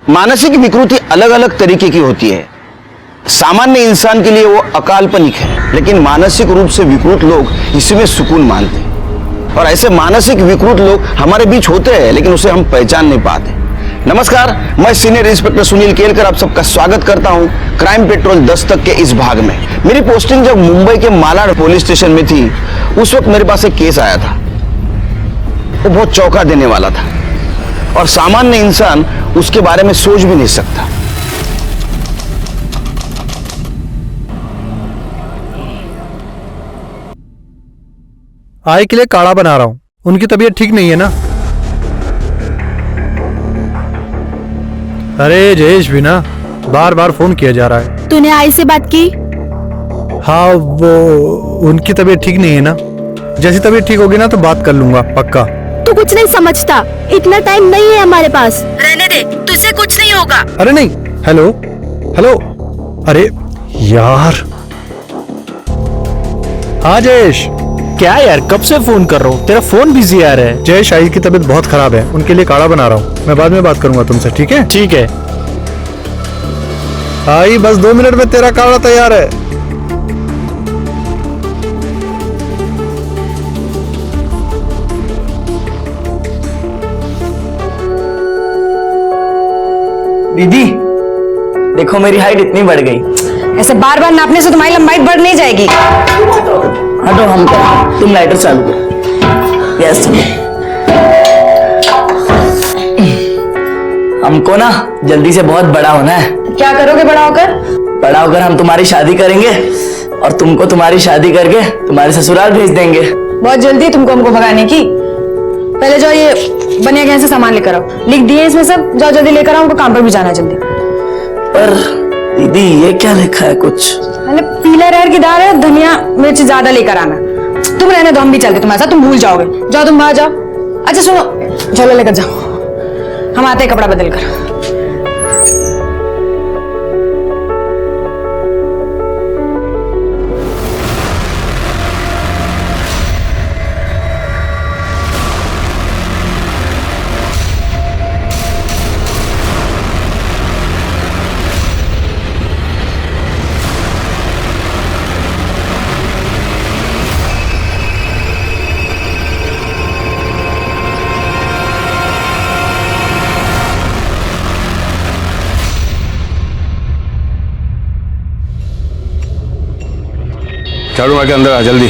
मानसिक विकृति अलग अलग तरीके की होती है। सामान्य इंसान के लिए वो अकाल्पनिक है, लेकिन मानसिक रूप से विकृत लोग इसमें सुकून मानते हैं। और ऐसे मानसिक विकृत लोग हमारे बीच होते हैं, लेकिन उसे हम पहचान नहीं पाते। नमस्कार, मैं सीनियर इंस्पेक्टर सुनील केलकर आप सबका स्वागत करता हूं क्राइम पेट्रोल दस्तक के इस भाग में। मेरी पोस्टिंग जब मुंबई के मालाड पुलिस स्टेशन में थी, उस वक्त मेरे पास एक केस आया था। वो बहुत चौंका देने वाला था और सामान्य इंसान उसके बारे में सोच भी नहीं सकता। आय के लिए काढ़ा बना रहा हूं। उनकी तबीयत ठीक नहीं है ना? अरे जयेश भी ना बार बार फोन किया जा रहा है। तूने आई से बात की? हाँ, वो उनकी तबीयत ठीक नहीं है ना। जैसी तबीयत ठीक होगी ना तो बात कर लूंगा पक्का। तू कुछ नहीं समझता, इतना टाइम नहीं है हमारे पास। रहने दे, तुझसे कुछ नहीं होगा। अरे नहीं। Hello hello. अरे यार। हाँ जयेश। क्या यार, कब से फोन कर रहा हूँ, तेरा फोन बिजी आ रहा है। जयेश, आई की तबीयत बहुत खराब है, उनके लिए काढ़ा बना रहा हूँ। मैं बाद में बात करूंगा तुमसे, ठीक है? ठीक है। आई बस 2 मिनट में तेरा काढ़ा तैयार है। दीदी देखो, मेरी हाइट इतनी बढ़ गई। ऐसे बार बार नापने से तुम्हारी लंबाई बढ़ नहीं जाएगी। हाँ तो हम कर, तुम लाइटर चालू करो। यस। हमको ना जल्दी से बहुत बड़ा होना है। क्या करोगे बड़ा होकर? बड़ा होकर हम तुम्हारी शादी करेंगे और तुमको तुम्हारी शादी करके तुम्हारे ससुराल भेज देंगे। बहुत जल्दी है तुमको हमको भगाने की। पहले जाओ, ये बनिया गहन से सामान लेकर आओ। लिख दिए इसमें सब, जाओ जल्दी लेकर आओ, हमको काम पर भी जाना है जल्दी। पर दीदी ये क्या लिखा है कुछ? मैंने पीला अरहर की दाल है, धनिया मिर्च ज्यादा लेकर आना। तुम रहने दो, हम भी चलते तुम्हारे साथ, तुम भूल जाओगे। जाओ तुम बाहर जाओ। अच्छा सुनो, झोला लेकर जाओ, हम आते हैं कपड़ा बदल कर। झाड़ू मार के अंदर आ जल्दी।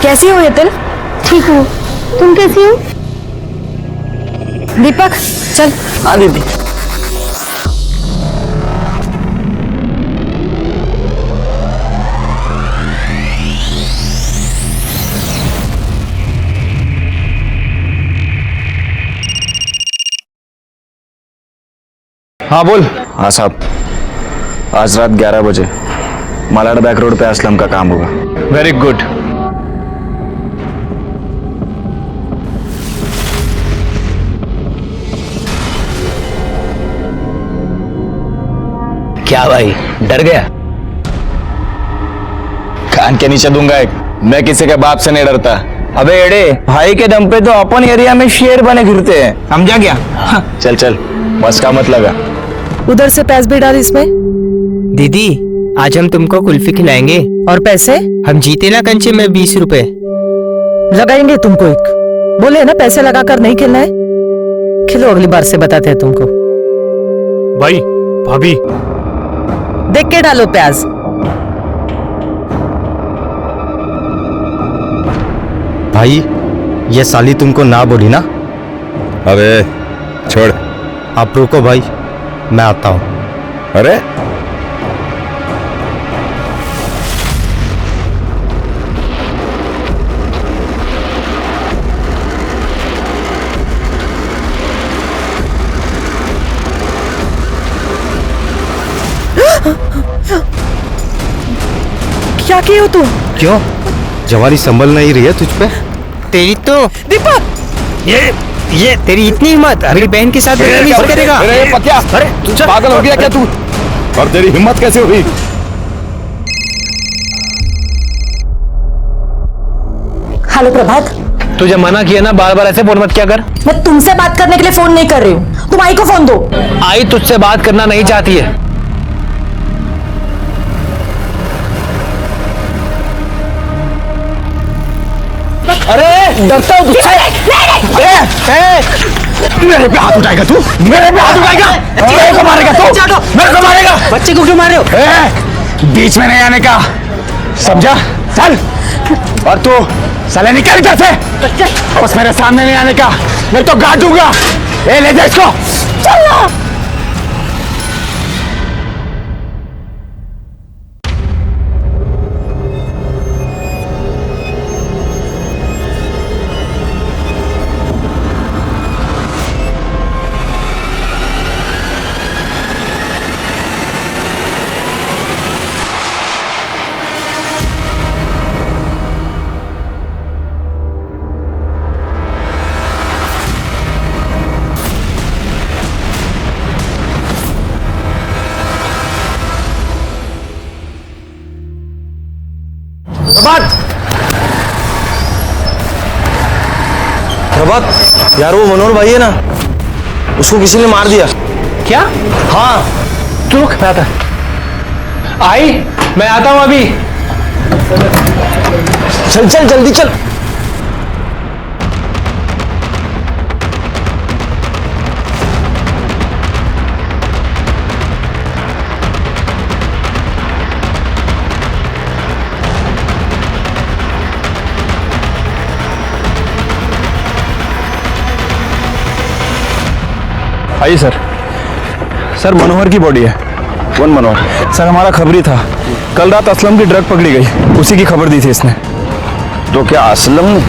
कैसी हो यतिन? ठीक हूँ, तुम कैसी हो? दीपक चल। हाँ दीदी। हाँ बोल। हाँ साहब, आज रात 11 बजे मालाड बैक रोड पे असलम का काम होगा। Very good. क्या भाई, डर गया? कान के नीचे दूंगा एक। मैं किसी के बाप से नहीं डरता। अबे एड़े, भाई के दम पे तो अपन एरिया में शेर बने घिरते हैं, समझा क्या? चल चल, बस का मत लगा। उधर से पैसे भी डाल इसमें। दीदी आज हम तुमको कुल्फी खिलाएंगे। और पैसे हम जीते ना कंचे में 20 रुपए लगाएंगे तुमको। एक बोले ना पैसे लगाकर नहीं खेलना है। खिलो, अगली बार से बताते हैं तुमको। भाई भाभी, देख के डालो प्याज। भाई ये साली तुमको ना बोली ना? अबे छोड़। आप रुको भाई, मैं आता हूँ। अरे क्या किए हो तुम? क्यों? जवानी संभल नहीं रही है तुझ पे? तेरी तो दीपक, ये तेरी इतनी हिम्मत, मेरी बहन के साथ बदतमीजी करेगा? अरे पतिया, अरे पागल हो गया क्या तू? और तेरी हिम्मत कैसे हुई? हेलो प्रभात, तुझे मना किया ना, बार बार ऐसे फोन मत किया कर। मैं तुमसे बात करने के लिए फोन नहीं कर रही हूँ, तुम आई को फोन दो। आई तुझसे बात करना नहीं चाहती है। अरे डरता हूँ तुझसे। मेरे पे हाथ उठाएगा तू? मेरे पे हाथ उठाएगा? मेरे को मारेगा तू? मेरे को मारेगा? बच्चे को क्यों मार रहे हो? बीच में नहीं आने का, समझा? चल। और तू साले निकल इधर से, बस मेरे सामने नहीं आने का, मैं तो गाड़ दूंगा। ए ले जा इसको, चल। प्रभात, यार वो मनोहर भाई है ना, उसको किसी ने मार दिया। क्या? हाँ। तू रुक, मैं आता। आई, मैं आता हूं अभी। चल चल जल्दी चल। आइए सर। सर मनोहर की बॉडी है। कौन मनोहर? सर हमारा खबरी था, कल रात असलम की ड्रग पकड़ी गई, उसी की खबर दी थी इसने। तो क्या असलम ने?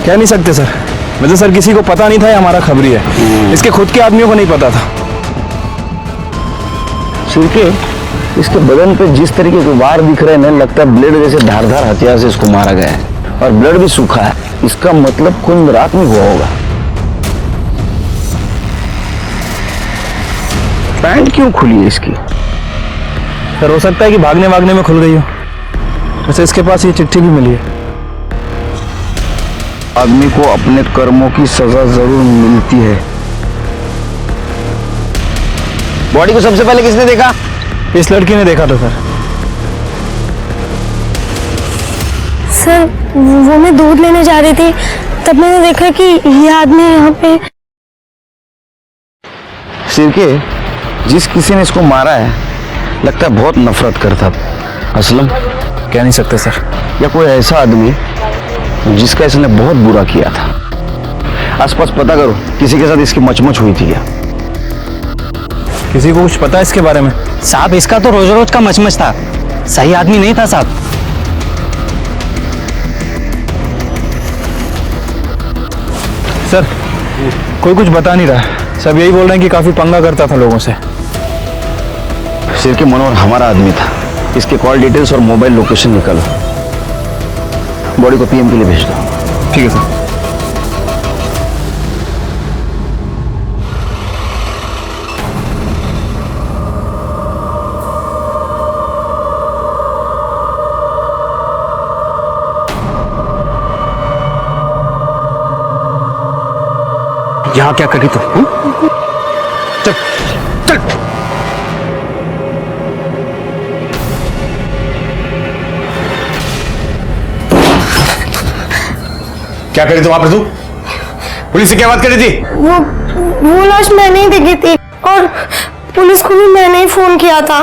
कह नहीं सकते सर, वैसे सर किसी को पता नहीं था ये हमारा खबरी है, इसके खुद के आदमियों को नहीं पता था। सिरके, इसके बदन पे जिस तरीके के वार दिख रहे हैं ना, लगता है ब्लेड जैसे धारदार हथियार से इसको मारा गया है, और ब्लड भी सूखा है। इसका मतलब खून रात में हुआ होगा। पैंट क्यों खुली है इसकी? सर हो सकता है कि भागने भागने में खुल गई हो। वैसे इसके पास ये चिट्ठी भी मिली है। आदमी को अपने कर्मों की सजा जरूर मिलती है। बॉडी को सबसे पहले किसने देखा? इस लड़की ने देखा था सर। सर वो मैं दूध लेने जा रही थी, तब मैंने देखा कि ये आदमी यहाँ पे। सिरके, जिस किसी ने इसको मारा है, लगता है बहुत नफरत करता था। असलम? कह नहीं सकते सर। या कोई ऐसा आदमी जिसका इसने बहुत बुरा किया था। आसपास पता करो, किसी के साथ इसकी मचमच हुई थी क्या? किसी को कुछ पता है इसके बारे में? साहब इसका तो रोज रोज का मचमच था, सही आदमी नहीं था साहब। सर कोई कुछ बता नहीं रहा, सब यही बोल रहे हैं कि काफी पंगा करता था लोगों से। सिरके, मनोहर हमारा आदमी था। इसके कॉल डिटेल्स और मोबाइल लोकेशन निकालो, बॉडी को पीएम के लिए भेज दो। ठीक है सर। यहाँ क्या करी तू? चल चल। क्या करी तू वहां पर? तू पुलिस से क्या बात करी थी? वो लाश मैंने ही देखी थी, और पुलिस को भी मैंने ही फोन किया था,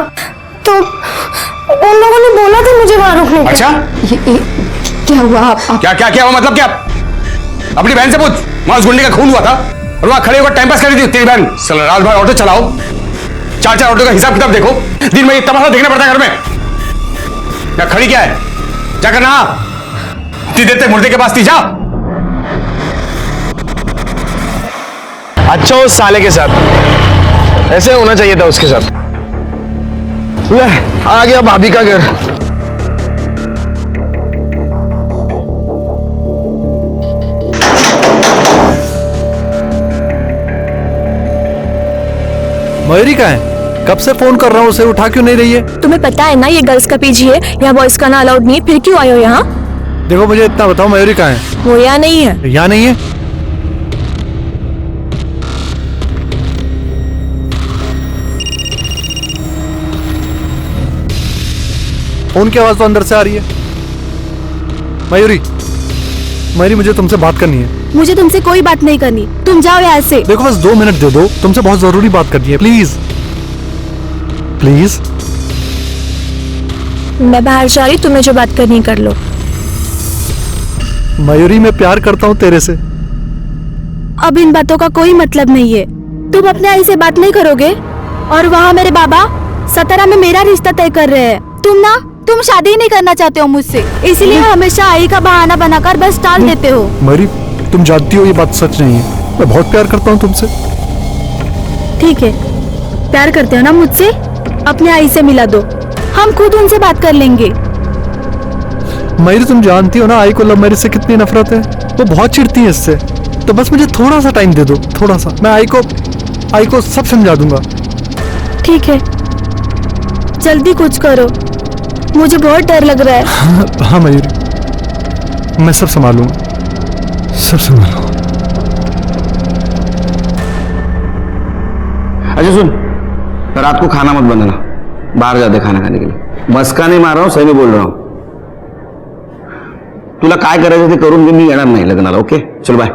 तो उन लोगों ने बोला था मुझे वहां रुकने के। अच्छा, क्या हुआ? आप क्या हुआ? मतलब क्या? अपनी बहन से पूछ, वहां उस गुंडे का खून हुआ था और वहां खड़े होकर टाइम पास कर रही थी तेरी बहन। साला रात भर ऑटो चलाओ, 4-4 ऑटो का हिसाब किताब देखो, दिन में ये तमाशा देखना पड़ता है घर में। क्या खड़ी क्या है? जाकर नहा, इतनी देर तक मुर्दे के पास थी, जा। अच्छा उस साले के साथ ऐसे होना चाहिए था उसके साथ। ले, आ गया भाभी का घर। मयूरी कहाँ है? कब से फोन कर रहा हूँ, उसे उठा क्यों नहीं रही है? तुम्हें पता है ना ये गर्ल्स का पीजी है, यहाँ बॉयज का ना अलाउड नहीं है, फिर क्यों आए हो यहाँ? देखो मुझे इतना बताओ, मयूरी कहाँ है? वो यहाँ नहीं है। यहाँ नहीं है? फोन की आवाज तो अंदर से आ रही है। मयूरी, मयूरी मुझे तुमसे बात करनी है। मुझे तुमसे कोई बात नहीं करनी, तुम जाओ यहाँ से। देखो बस 2 मिनट दे दो, तुमसे बहुत जरूरी बात करनी है, प्लीज प्लीज। मैं बाहर जा रही, तुम्हें जो बात करनी कर लो। मयूरी मैं प्यार करता हूँ तेरे से। अब इन बातों का कोई मतलब नहीं है। तुम अपने आई से बात नहीं करोगे और वहाँ मेरे बाबा सतारा में मेरा रिश्ता तय कर रहे हैं। तुम शादी नहीं करना चाहते हो मुझसे, इसीलिए हमेशा आई का बहाना बनाकर बस टाल देते हो। मयूरी तुम जानती हो ये बात सच नहीं है, मैं बहुत प्यार करता हूँ तुमसे। ठीक है, प्यार करते हो ना मुझसे, अपने आई से मिला दो, हम खुद उनसे बात कर लेंगे। मयूरी तुम जानती हो ना आई को लव मैरिज से कितनी नफरत है, वो बहुत चिढ़ती है इससे। तो बस मुझे थोड़ा सा टाइम दे दो, थोड़ा सा, मैं आई को सब समझा दूंगा। ठीक है, जल्दी कुछ करो, मुझे बहुत डर लग रहा है। हाँ मयूरी, मैं सब संभालूंगा, सब संभालूंगा। अच्छा सुन, रात को खाना मत बनाना, बाहर जाते खाना खाने के लिए। मस्का नहीं मार रहा हूँ, सही में बोल रहा हूँ। तुला काय करायचं ते करून घे, मी येणार नाही लग्नाला। ओके चल बाय।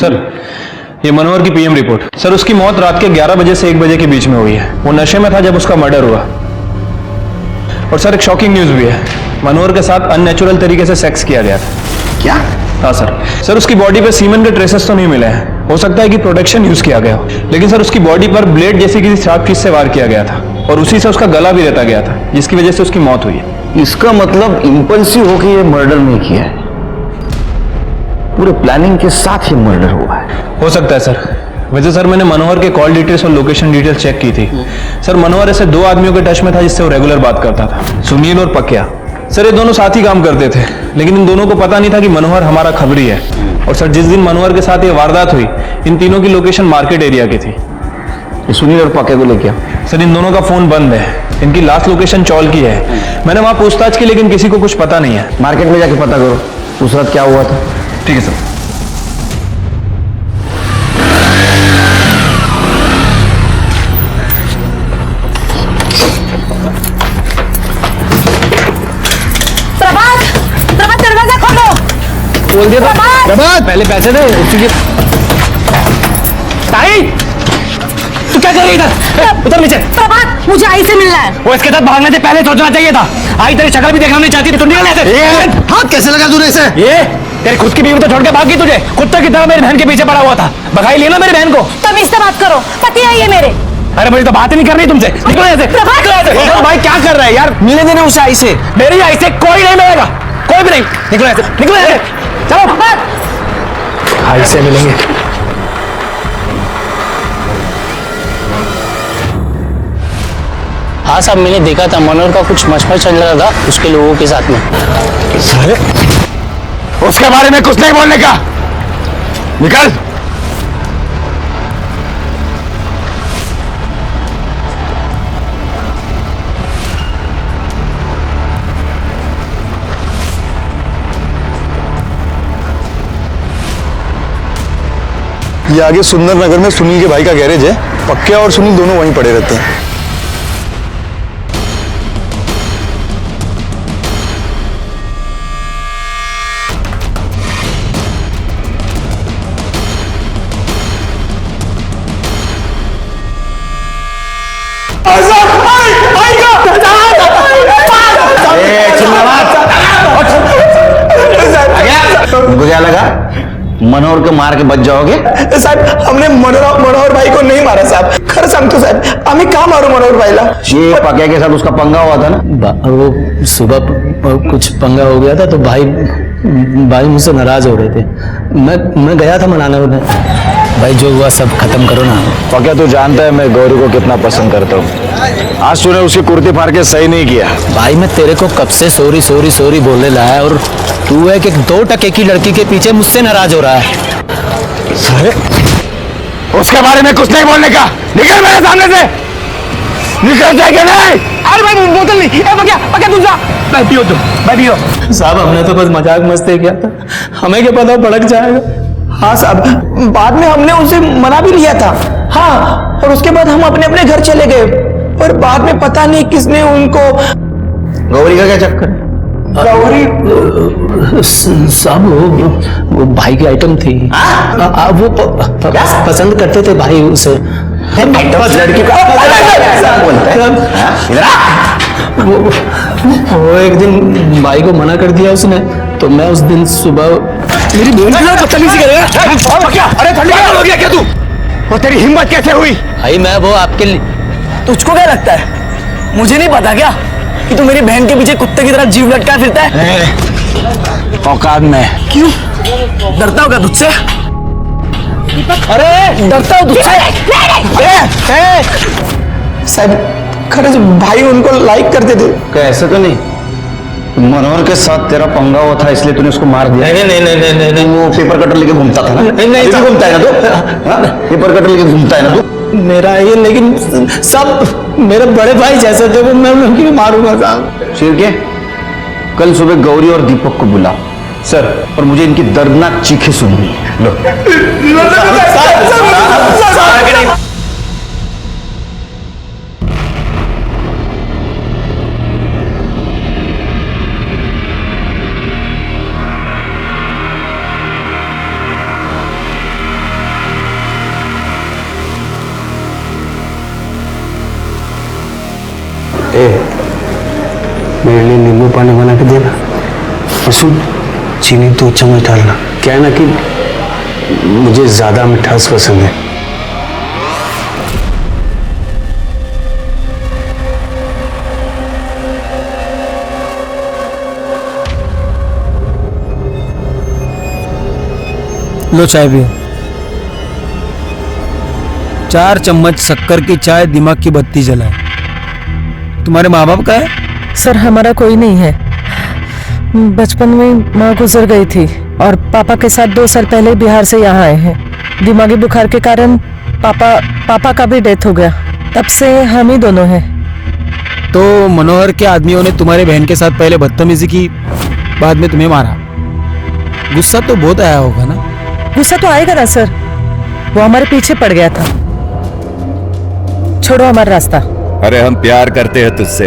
सर ये मनोहर की पीएम रिपोर्ट। सर उसकी मौत रात के 11 बजे से 1 बजे के बीच में हुई है। वो नशे में था जब उसका मर्डर हुआ। और सर एक शॉकिंग न्यूज भी है, मनोहर के साथ अननेचुरल तरीके से सेक्स किया गया था। क्या? हाँ सर उसकी बॉडी पे सीमेन के ट्रेसेस तो नहीं मिले हैं, हो सकता है कि प्रोटेक्शन यूज किया गया हो, लेकिन सर उसकी बॉडी पर ब्लेड जैसी किसी शार्प चीज से वार किया गया था और उसी से उसका गला भी रेता गया था, जिसकी वजह से उसकी मौत हुई है। इसका मतलब इंपल्सिव होकर ये मर्डर नहीं किया है, पूरे प्लानिंग के साथ ही मर्डर हुआ है। हो सकता है सर। वैसे सर मैंने मनोहर के कॉल डिटेल्स और लोकेशन डिटेल्स चेक की थी। सर मनोहर ऐसे 2 आदमियों के टच में था जिससे वो रेगुलर बात करता था, सुनील और पकिया। सर ये दोनों साथ ही काम करते थे, लेकिन इन दोनों को पता नहीं था कि मनोहर हमारा खबरी है। और सर जिस दिन मनोहर के साथ ये वारदात हुई, इन तीनों की लोकेशन मार्केट एरिया की थी। सुनील और पकिया को लेके सर इन दोनों का फोन बंद है, इनकी लास्ट लोकेशन चौल की है। मैंने वहां पूछताछ की, लेकिन किसी को कुछ पता नहीं है। मार्केट में जाके पता करो उस रात क्या हुआ था। ठीक है सर। प्रभात दरवाजा खोलो। बोल दिया प्रभात, पहले पैसे दे। ताई तू क्या कर रही इधर? उतर नीचे। प्रभात मुझे आई से मिलना है। वो इसके साथ भागने से पहले सोचना चाहिए था। आई तेरी शक्ल भी देखना नहीं चाहती थी, तू निकल ऐसे। हाथ कैसे लगा तूने इसे? ये तेरी खुद की बीवी तो छोड़ के भाग गई, तुझे कुत्ते की तरह मेरी बहन के पीछे पड़ा हुआ था। भगाई लिया ना मेरी बहन को। तुम इससे बात करो, पति है ये मेरे। अरे मुझे तो बात ही नहीं करनी तुमसे, निकलो ऐसे। भाई क्या कर रहा है यार? मिलने देने उसे आई से। मेरी आई से कोई नहीं मिलेगा, कोई भी नहीं। निकलो ऐसे, निकलो ऐसे, चलो। आई से मिलेंगे। हाँ साहब, मैंने देखा था मनोहर का कुछ मशमश चल रहा था उसके लोगों के साथ में। साले उसके बारे में कुछ नहीं बोलने का, निकल। ये आगे सुंदर नगर में सुनील के भाई का गैरेज है, पक्या और सुनील दोनों वहीं पड़े रहते हैं। तुमको क्या लगा मनोहर को मार के बच जाओगे? साहेब हमने मनोहर भाई को नहीं मारा साहब, खरं सांगतो साहेब, आम्ही का मारू मनोहर भाईला? ये पकिया के साथ उसका पंगा हुआ था ना? वो सुबह कुछ पंगा हो गया था तो भाई मुझसे नाराज हो रहे थे। मैं गया था मनाने उन्हें। भाई जो हुआ सब खत्म करो ना। पक्या तू जानता है मैं गौरी को कितना पसंद करता हूँ। आज तूने उसकी कुर्ती फाड़ के सही नहीं किया। भाई मैं तेरे को कब से सॉरी सॉरी सॉरी बोलने लाया और तू है कि 2 टके की लड़की के पीछे मुझसे नाराज हो रहा है। साले उसके बारे में कुछ नहीं बोलने का, निकल मेरे सामने से, निकल जाएगा नहीं। अरे भाई बोतल नहीं, ए पक्या पक्या तू जा, मैं पियो तुम, मैं पियो। साहब हमने तो बस मजाक मस्ती किया था, हमें क्या पता भड़क जाएगा। हाँ साहब, बाद में हमने उनसे मना भी लिया था। हाँ, और उसके बाद हम अपने अपने घर चले गए, और बाद में पता नहीं किसने उनको। गौरी का क्या चक्कर? साहब वो भाई की आइटम थी। वो पसंद करते थे भाई उसे। लड़की का वो एक दिन भाई को मना कर दिया उसने, तो मैं उस दिन सुबह मेरी बहन की बदतमीजी करेगा क्या? अरे ठंडी हो गया क्या तू? और तेरी हिम्मत कैसे हुई? भाई मैं वो आपके लिए। तुझको क्या लगता है, मुझे नहीं पता क्या कि तू मेरी बहन के पीछे कुत्ते की तरह जीव लटका फिरता है? औकात में। क्यों डरता होगा तुझसे? अरे डरता हो तुझसे? साहब खरंच भाई उनको लाइक करते थे। क्या ऐसा तो नहीं? मनोहर के साथ तेरा पंगा हुआ था इसलिए तूने उसको मार दिया? नहीं वो पेपर कटर लेके घूमता था ना? नहीं घूमता है ना तू? हाँ? पेपर कटर लेके घूमता है ना तू? मेरा ये, लेकिन सब मेरे बड़े भाई जैसे थे, वो मैं उनकी मारूंगा साहब। शेर के कल सुबह गौरी और दीपक को बुला सर, और मुझे इनकी दर्दनाक चीखें सुननी है। लो मेरे लिए नींबू पानी बना के देना, और सुन चीनी 2 चम्मच डालना। क्या है ना कि मुझे ज्यादा मिठास पसंद है। लो चाय पियो। 4 चम्मच शक्कर की चाय दिमाग की बत्ती जलाए। तुम्हारे माँ बाप का है? सर हमारा कोई नहीं है। बचपन में माँ गुजर गई थी और पापा के साथ 2 साल पहले बिहार से यहाँ आए हैं। दिमागी बुखार के कारण पापा का भी डेथ हो गया, तब से हम ही दोनों हैं। तो मनोहर के आदमियों ने तुम्हारे बहन के साथ पहले बदतमीजी की, बाद में तुम्हें मारा। गुस्सा तो बहुत आया होगा ना? गुस्सा तो आएगा ना सर, वो हमारे पीछे पड़ गया था। छोड़ो हमारा रास्ता। अरे हम प्यार करते हैं तुझसे।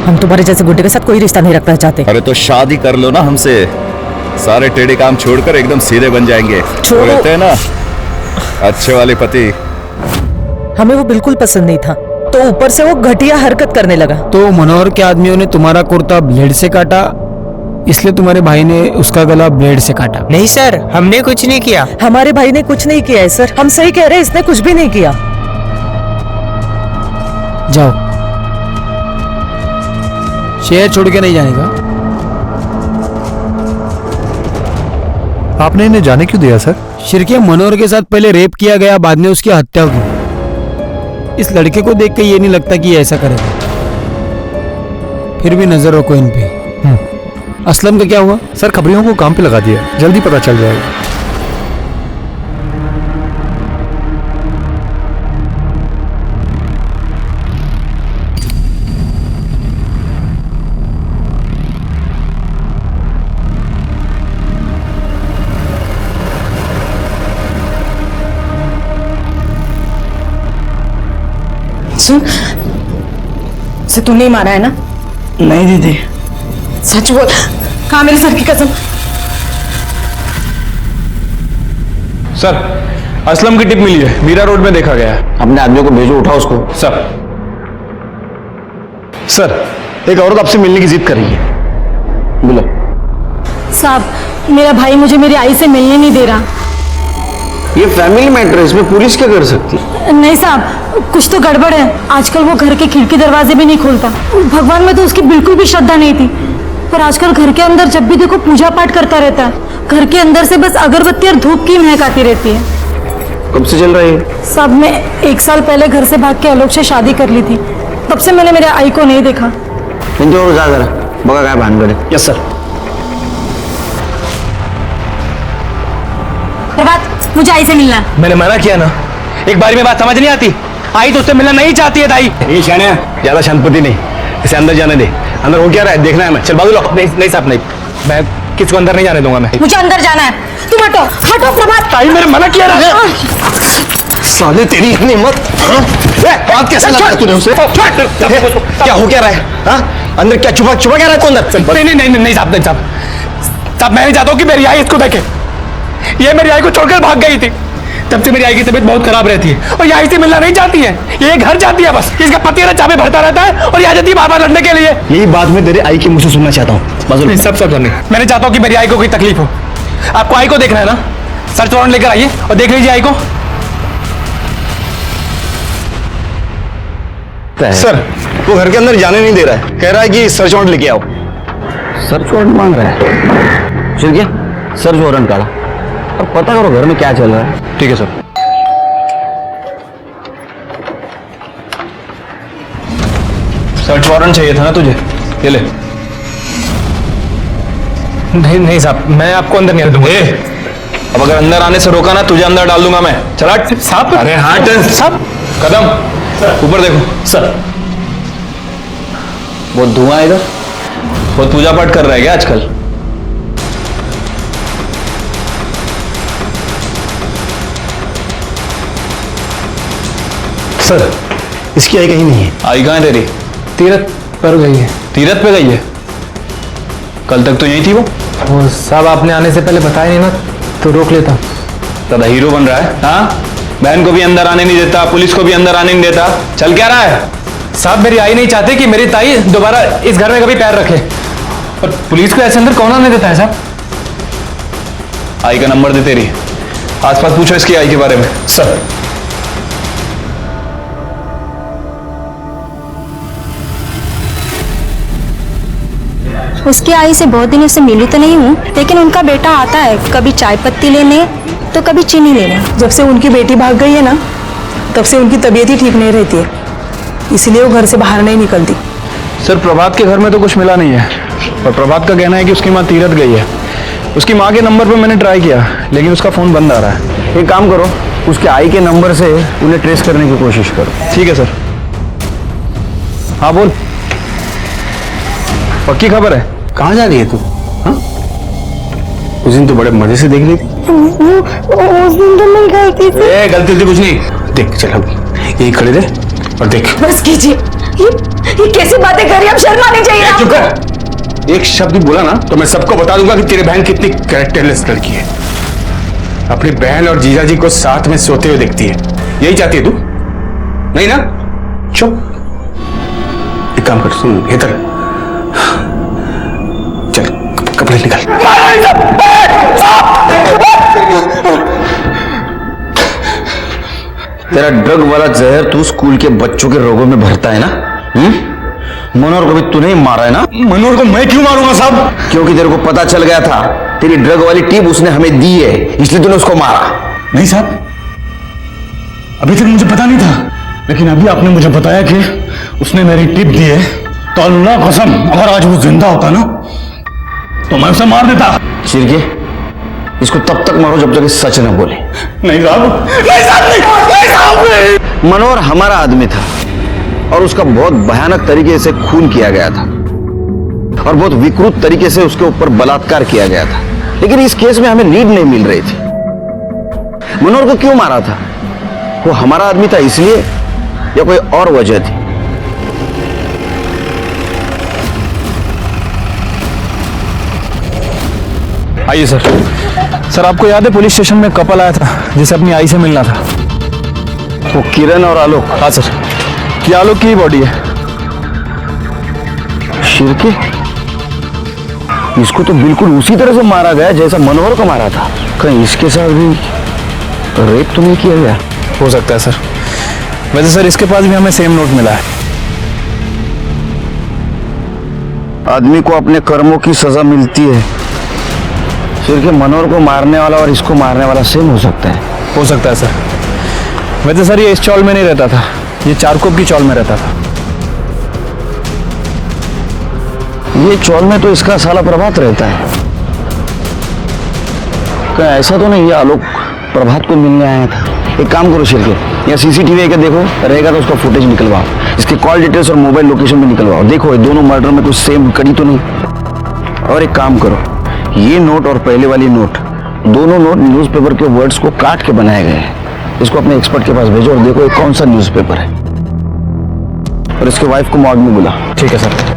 हम तुम्हारे जैसे गुड्डे के साथ कोई रिश्ता नहीं रखना चाहते। अरे तो शादी कर लो ना हमसे, सारे टेढ़े काम छोड़कर एकदम सीधे बन जाएंगे। छोड़ो। कहते हैं ना अच्छे वाले पति। हमें वो बिल्कुल पसंद नहीं था, तो ऊपर से वो घटिया हरकत करने लगा। तो मनोहर के आदमियों ने तुम्हारा कुर्ता ब्लेड से काटा, इसलिए तुम्हारे भाई ने उसका गला ब्लेड से काटा। नहीं सर, हमने कुछ नहीं किया। हमारे भाई ने कुछ नहीं किया है सर, हम सही कह रहे हैं, इसने कुछ भी नहीं किया। जाओ, शहर छोड़ के नहीं जाने का। आपने इन्हें जाने क्यों दिया सर? शिरके मनोहर के साथ पहले रेप किया गया, बाद में उसकी हत्या होगी। इस लड़के को देख के ये नहीं लगता कि ये ऐसा करेगा। फिर भी नजर रखो इन पे। असलम का क्या हुआ? सर खबरियों को काम पे लगा दिया, जल्दी पता चल जाएगा। सुन, से तू नहीं मारा है ना? नहीं दीदी, सच बोल। कहाँ मेरे सर की कसम। सर असलम की टिप मिली है, मीरा रोड में देखा गया है। अपने आदमियों को भेजो, उठाओ उसको। सर एक औरत आपसे मिलने की जिद कर रही है, बोलो। साहब, मेरा भाई मुझे मेरी आई से मिलने नहीं दे रहा। ये फैमिली मैटर है, इसमें पुलिस क्या कर सकती है? नहीं साहब, कुछ तो गड़बड़ है। आजकल वो घर के खिड़की दरवाजे भी नहीं खोलता। भगवान में तो उसकी बिल्कुल भी श्रद्धा नहीं थी, पर आजकल घर के अंदर जब भी देखो पूजा पाठ करता रहता है। घर के अंदर से बस अगरबत्ती और धूप की महक आती रहती है। कब से चल रहा है? साहब, मैं 1 साल पहले घर से भाग के आलोक से शादी कर ली थी, तब से मैंने मेरे आई को नहीं देखा। जा जरा, बगा क्या भान करे। Yes sir. मुझे आई से मिलना है। मैंने मना किया ना, एक बारी में बात समझ नहीं आती। आई तो उससे मिलना नहीं चाहती है ताई। ये शाने ज्यादा शांतपति नहीं, इसे अंदर जाने दे। अंदर हो क्या रहा है देखना है, मैं चल बाजू लो। नहीं साहब नहीं, मैं किसको अंदर नहीं जाने दूंगा। मैं मुझे अंदर जाना है। तुम हटो हटो प्रभात। ताई मेरे मना किया ना। साले तेरी इतनी हिम्मत, बात कैसे लगा तूने उसे? क्या हो क्या रहा है? हाँ? अंदर क्या छुपा क्या रहा है तू अंदर? नहीं साहब, नहीं साहब, मैं नहीं चाहता हूँ कि मेरी आई इसको देखे। ये मेरी आई को छोड़कर भाग गई थी, तब से मेरी आई की तबीयत बहुत खराब रहती है और ये आई से मिलना नहीं चाहती है। ये घर जाती है बस, इसका पति है ना चाबी भरता रहता है और ये आ जाती है बार-बार लड़ने के लिए। यही बात मैं तेरे आई के मुंह से सुनना चाहता हूँ। नहीं सब नहीं, मैं नहीं चाहता हूँ कि मेरी आई को कोई तकलीफ हो। आपको आई को देखना है ना, सर्च वारंट लेकर आइए और देख लीजिए आई को। सर, वो घर के अंदर जाने नहीं दे रहा है, कह रहा है कि सर्च वारंट लेके आओ। सर्च वारंट मांग रहा है? चल क्या, सर्च वारंट काढ़ा और पता करो घर में क्या चल रहा है। ठीक है सर। सर्च वारंट चाहिए था ना तुझे, ये ले। नहीं साहब, मैं आपको अंदर नहीं आने दूंगा। अब अगर अंदर आने से रोका ना, तुझे अंदर डाल दूंगा मैं। चला साहब। अरे हाँ साहब, कदम ऊपर देखो। सर, बहुत धुआं है इधर। बहुत पूजा पाठ कर रहा है क्या आजकल? सर, इसकी आई कहीं नहीं है। आई कहाँ है तेरी? तीरथ पर गई है। तीरथ पे गई है? कल तक तो यही थी वो साहब आपने आने से पहले बताया नहीं ना, तो रोक लेता। दादा हीरो बन रहा है। हाँ, बहन को भी अंदर आने नहीं देता, पुलिस को भी अंदर आने नहीं देता। चल क्या रहा है? साहब मेरी आई नहीं चाहती कि मेरी ताई दोबारा इस घर में कभी पैर रखे, और पुलिस को ऐसे अंदर कौन आने देता है साहब? आई का नंबर दे तेरी, आसपास पूछो इसकी आई के बारे में। सर, उसकी आई से बहुत दिनों से मिली तो नहीं हूँ, लेकिन उनका बेटा आता है कभी चाय पत्ती लेने तो कभी चीनी लेने। जब से उनकी बेटी भाग गई है ना, तब से उनकी तबीयत ही ठीक नहीं रहती है, इसलिए वो घर से बाहर नहीं निकलती। सर, प्रभात के घर में तो कुछ मिला नहीं है, और प्रभात का कहना है कि उसकी माँ तीरथ गई है। उसकी माँ के नंबर पर मैंने ट्राई किया, लेकिन उसका फोन बंद आ रहा है। एक काम करो, उसके आई के नंबर से उन्हें ट्रेस करने की कोशिश करो। ठीक है सर। हाँ बोल, पक्की खबर है? कहाँ जा रही है तू? हाँ, उस दिन तो बड़े मजे से देख ली थी। उस दिन तो मैं गलती से। गलती थी कुछ नहीं, देख चल अब यही खड़े रहे और देख। बस कीजिए, ये कैसी बातें कर रही, अब शर्म आनी चाहिए। चुप कर, एक शब्द भी बोला ना तो मैं सबको बता दूंगा कि तेरी बहन कितनी कैरेक्टरलेस लड़की है। अपनी बहन और जीजाजी को साथ में सोते हुए देखती है, यही चाहती है तू? नहीं ना? चुप, एक काम कर, सुन इधर चल, कपड़े निकाल। तेरा ड्रग वाला जहर तू स्कूल के बच्चों के रोगों में भरता है ना? मनोहर को भी तूने ही मारा है ना? मनोहर को मैं क्यों मारूंगा साहब? क्योंकि तेरे को पता चल गया था तेरी ड्रग वाली टिप उसने हमें दी है, इसलिए तूने उसको मारा। नहीं साहब, अभी तक मुझे पता नहीं था, लेकिन अभी आपने मुझे बताया कि उसने मेरी टिप दी है, तो अल्लाह कसम अगर आज वो जिंदा होता ना तो मैं उसे मार देता। चिरके, इसको तब तक मारो जब तक ये सच न बोले। नहीं साहब, नहीं साहब, नहीं साहब। मनोहर हमारा आदमी था और उसका बहुत भयानक तरीके से खून किया गया था और बहुत विकृत तरीके से उसके ऊपर बलात्कार किया गया था, लेकिन इस केस में हमें लीड नहीं मिल रही थी। मनोहर को क्यों मारा था? वो हमारा आदमी था इसलिए या कोई और वजह थी? आइए सर। सर, आपको याद है पुलिस स्टेशन में कपल आया था जिसे अपनी आई से मिलना था? वो किरण और आलोक। हाँ सर, ये आलोक की बॉडी है। शिरके, इसको तो बिल्कुल उसी तरह से मारा गया जैसा मनोहर को मारा था। कहीं इसके साथ भी रेप तो नहीं किया गया? हो सकता है सर। वैसे सर, इसके पास भी हमें सेम नोट मिला है। आदमी को अपने कर्मों की सजा मिलती है। सिर्फ मनोहर को मारने वाला और इसको मारने वाला सेम हो सकता है। हो सकता है सर। वैसे सर, ये इस चौल में नहीं रहता था, ये चारकोप की चौल में रहता था। ये चौल में तो इसका साला प्रभात रहता है। क्या ऐसा तो नहीं ये आलोक प्रभात को मिलने आया था? एक काम करो शिरके, यहाँ सीसीटीवी है क्या देखो, रहेगा तो उसका फुटेज निकलवाओ, इसके कॉल डिटेल्स और मोबाइल लोकेशन भी निकलवाओ। देखो ये दोनों मर्डर में कुछ सेम कड़ी तो नहीं। और एक काम करो, ये नोट और पहले वाली नोट, दोनों नोट न्यूज़पेपर के वर्ड्स को काट के बनाए गए हैं। इसको अपने एक्सपर्ट के पास भेजो और देखो ये कौन सा न्यूज़पेपर है, और इसके वाइफ को मॉर्ग में बुला। ठीक है सर।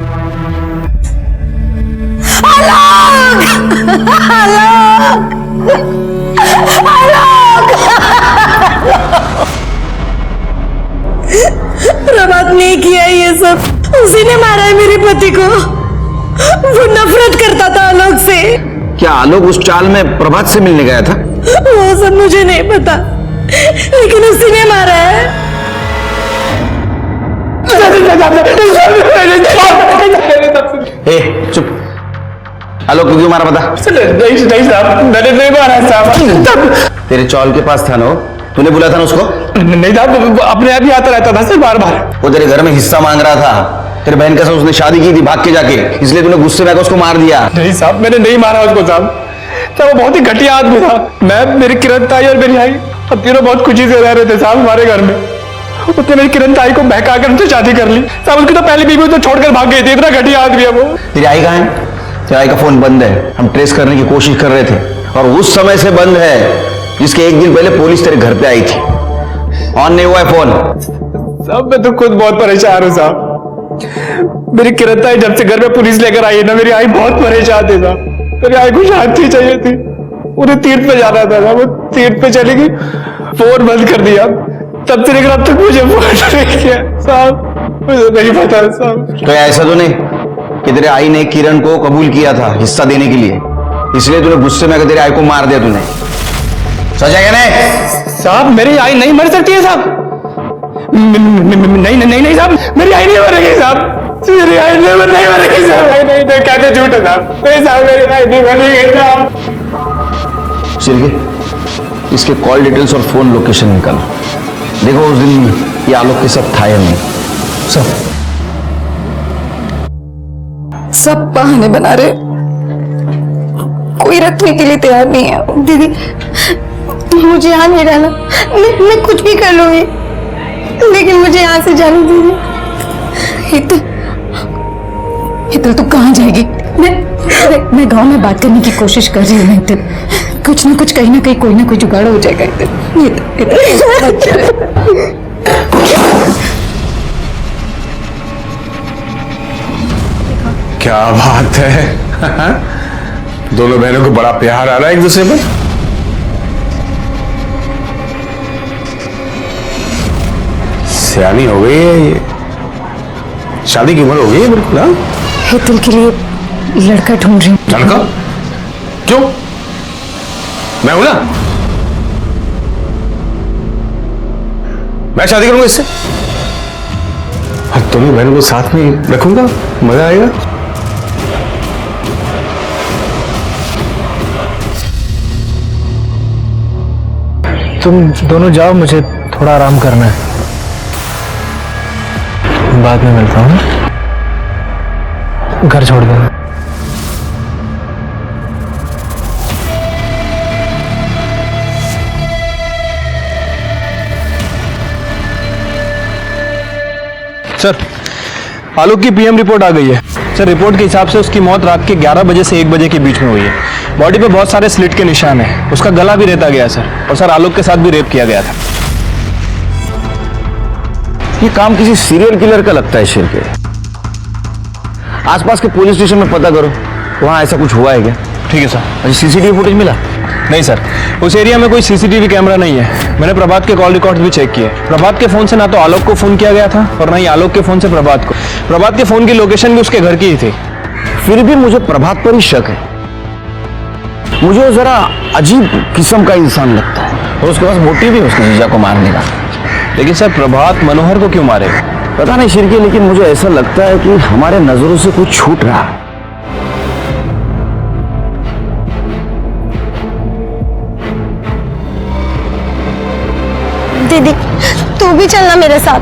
प्रभात ने किया ये सब, उसी ने मारा है मेरे पति को। वो नफरत करता था आलोक से। क्या आलोक उस चाल में प्रभात से मिलने गया था? वो सब मुझे नहीं पता, लेकिन उसी ने मारा है। ए, चुप। आलोक को क्यों मारा बता? नहीं साहब, मैंने नहीं मारा साहब। तेरे चौल के पास था ना, तूने बुला था ना उसको? नहीं साहब, अपने आप ही आता रहता था सर बार बार। वो तेरे घर में हिस्सा मांग रहा था, तेरे बहन के साथ उसने शादी की थी भाग के जाके, इसलिए तूने गुस्से में आकर उसको मार दिया। नहीं साहब, मैंने नहीं मारा उसको साहब। वो बहुत ही घटिया आदमी था। मैं, मेरी किरण ताई और मेरी आई, अब तीनों बहुत खुशी से रह रहे थे साहब हमारे घर में। उसने मेरी किरण ताई को बहका कर उनसे शादी कर ली साहब। उसकी तो पहली बीवी तो छोड़कर भाग गई थी। इतना घटिया आदमी है वो। तेरी आई कहाँ है? तेरी आई का फोन बंद है, हम ट्रेस करने की कोशिश कर रहे थे, और उस समय से बंद है जिसके एक दिन पहले पुलिस तेरे घर पे आई थी। ऑन नहीं हुआ है फोन। साहब मैं तो खुद बहुत परेशान हूँ साहब। मेरी किरण ताई जब से घर में पुलिस लेकर आई है ना, मेरी आई बहुत परेशान थी साहब। मेरी आई को शांति चाहिए थी, उन्हें तीर्थ पे जाना था साहब। वो तीर्थ पे चली गई, फोन बंद कर दिया, तब से लेकर अब तक मुझे फोन नहीं किया साहब। मुझे नहीं पता साहब। तो ऐसा तो नहीं कि तेरे आई ने किरण को कबूल किया था हिस्सा देने के लिए, इसलिए तूने गुस्से में आकर तेरे आई को मार दिया तूने? सच है क्या नहीं? साहब मेरी आई नहीं मर सकती है साहब। नहीं नहीं नहीं साहब, मेरी आई नहीं मरेगी साहब। मेरी आई नहीं मरेगी साहब। नहीं नहीं कहते झूठ है साहब। नहीं साहब, मेरी आई नहीं मरेगी साहब। शिरके, इसके कॉल डिटेल्स और फोन लोकेशन निकालो। देखो उस दिन ये आलोक के साथ था या नहीं। सब बहाने बना रहे, कोई रखने के लिए तैयार नहीं है। दीदी मुझे यहाँ नहीं रहना, मैं कुछ भी कर लूंगी, लेकिन मुझे यहाँ से जाने दीजिए। हितल तू कहाँ जाएगी? मैं गांव में बात करने की कोशिश कर रही हूँ हितल। कुछ ना कुछ कहीं ना कहीं कोई ना कोई जुगाड़ हो जाएगा हितल। क्या बात है। दोनों बहनों को बड़ा प्यार आ रहा है एक दूसरे पर। सियानी हो गई है ये, शादी की उम्र हो गई है बिल्कुल। हाँ, हितल के लिए लड़का ढूंढ रही हूँ। लड़का? क्यों? मैं हूं ना, मैं शादी करूंगा इससे, और दोनों बहनों को साथ में रखूंगा, मजा आएगा। तुम दोनों जाओ, मुझे थोड़ा आराम करना है, बाद में मिलता हूँ। घर छोड़ देना। सर, आलोक की पीएम रिपोर्ट आ गई है। सर, रिपोर्ट के हिसाब से उसकी मौत रात के 11 बजे से 1 बजे के बीच में हुई है। बॉडी पे बहुत सारे स्लिट के निशान हैं। उसका गला भी रेता गया सर, और सर आलोक के साथ भी रेप किया गया था। ये काम किसी सीरियल किलर का लगता है शिरके। आसपास के पुलिस स्टेशन में पता करो, वहां ऐसा कुछ हुआ है क्या? ठीक है सर। सीसीटीवी फुटेज मिला? नहीं सर, उस एरिया में कोई सीसीटीवी कैमरा नहीं है। मैंने प्रभात के कॉल रिकॉर्ड भी चेक किए। प्रभात के फोन से ना तो आलोक को फोन किया गया था और ना ही आलोक के फोन से प्रभात को। प्रभात के फोन की लोकेशन भी उसके घर की ही थी। फिर भी मुझे प्रभात पर ही शक है। मुझे वो जरा अजीब किस्म का इंसान लगता है, और उसके पास मोटिव भी है उसके जीजा को मारने का। लेकिन सर, प्रभात मनोहर को क्यों मारेगा? पता नहीं शिरके, लेकिन मुझे ऐसा लगता है कि हमारे नजरों से कुछ छूट रहा है। दीदी तू भी चलना मेरे साथ।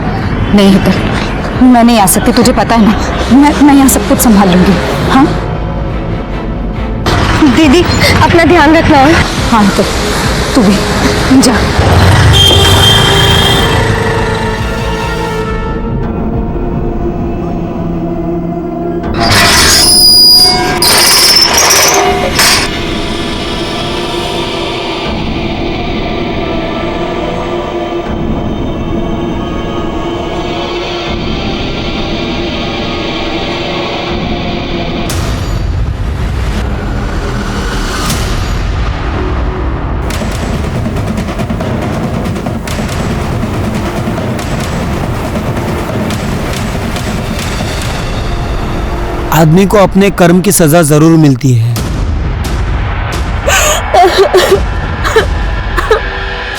नहीं हितल, मैं नहीं आ सकती, तुझे पता है ना। मैं यहाँ सब कुछ संभाल लूंगी। हाँ दीदी अपना ध्यान रखना है। हाँ हितल, तू भी जा। आदमी को अपने कर्म की सजा जरूर मिलती है।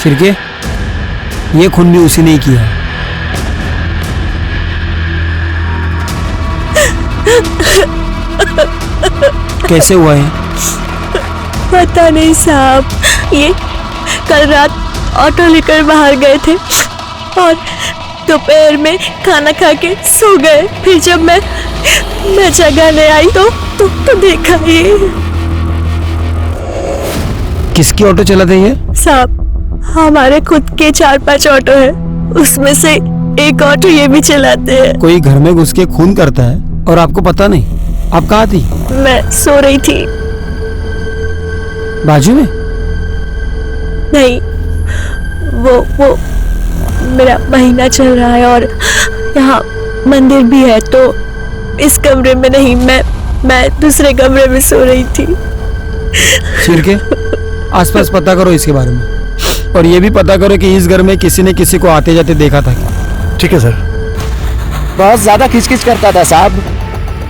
शिरके, ये खून भी उसी ने किया। कैसे हुआ है? पता नहीं साहब, ये कल रात ऑटो लेकर बाहर गए थे और दोपहर में खाना खा के सो गए। फिर जब मैं जगाने आई तो देखा ये। किसकी ऑटो चलाते ये? साहब, हमारे खुद के 4-5 ऑटो है, उसमें से एक ऑटो ये भी चलाते हैं। कोई घर में घुस के खून करता है और आपको पता नहीं? आप कहाँ थी? मैं सो रही थी। बाजू में? नहीं, वो मेरा महीना चल रहा है और यहाँ मंदिर भी है, तो इस कमरे में नहीं, मैं दूसरे कमरे में सो रही थी। शिरके, आसपास पता करो इसके बारे में और ये भी पता करो कि इस घर में किसी ने किसी को आते जाते देखा था क्या? ठीक है सर। बहुत ज्यादा खिचखिच करता था साहब।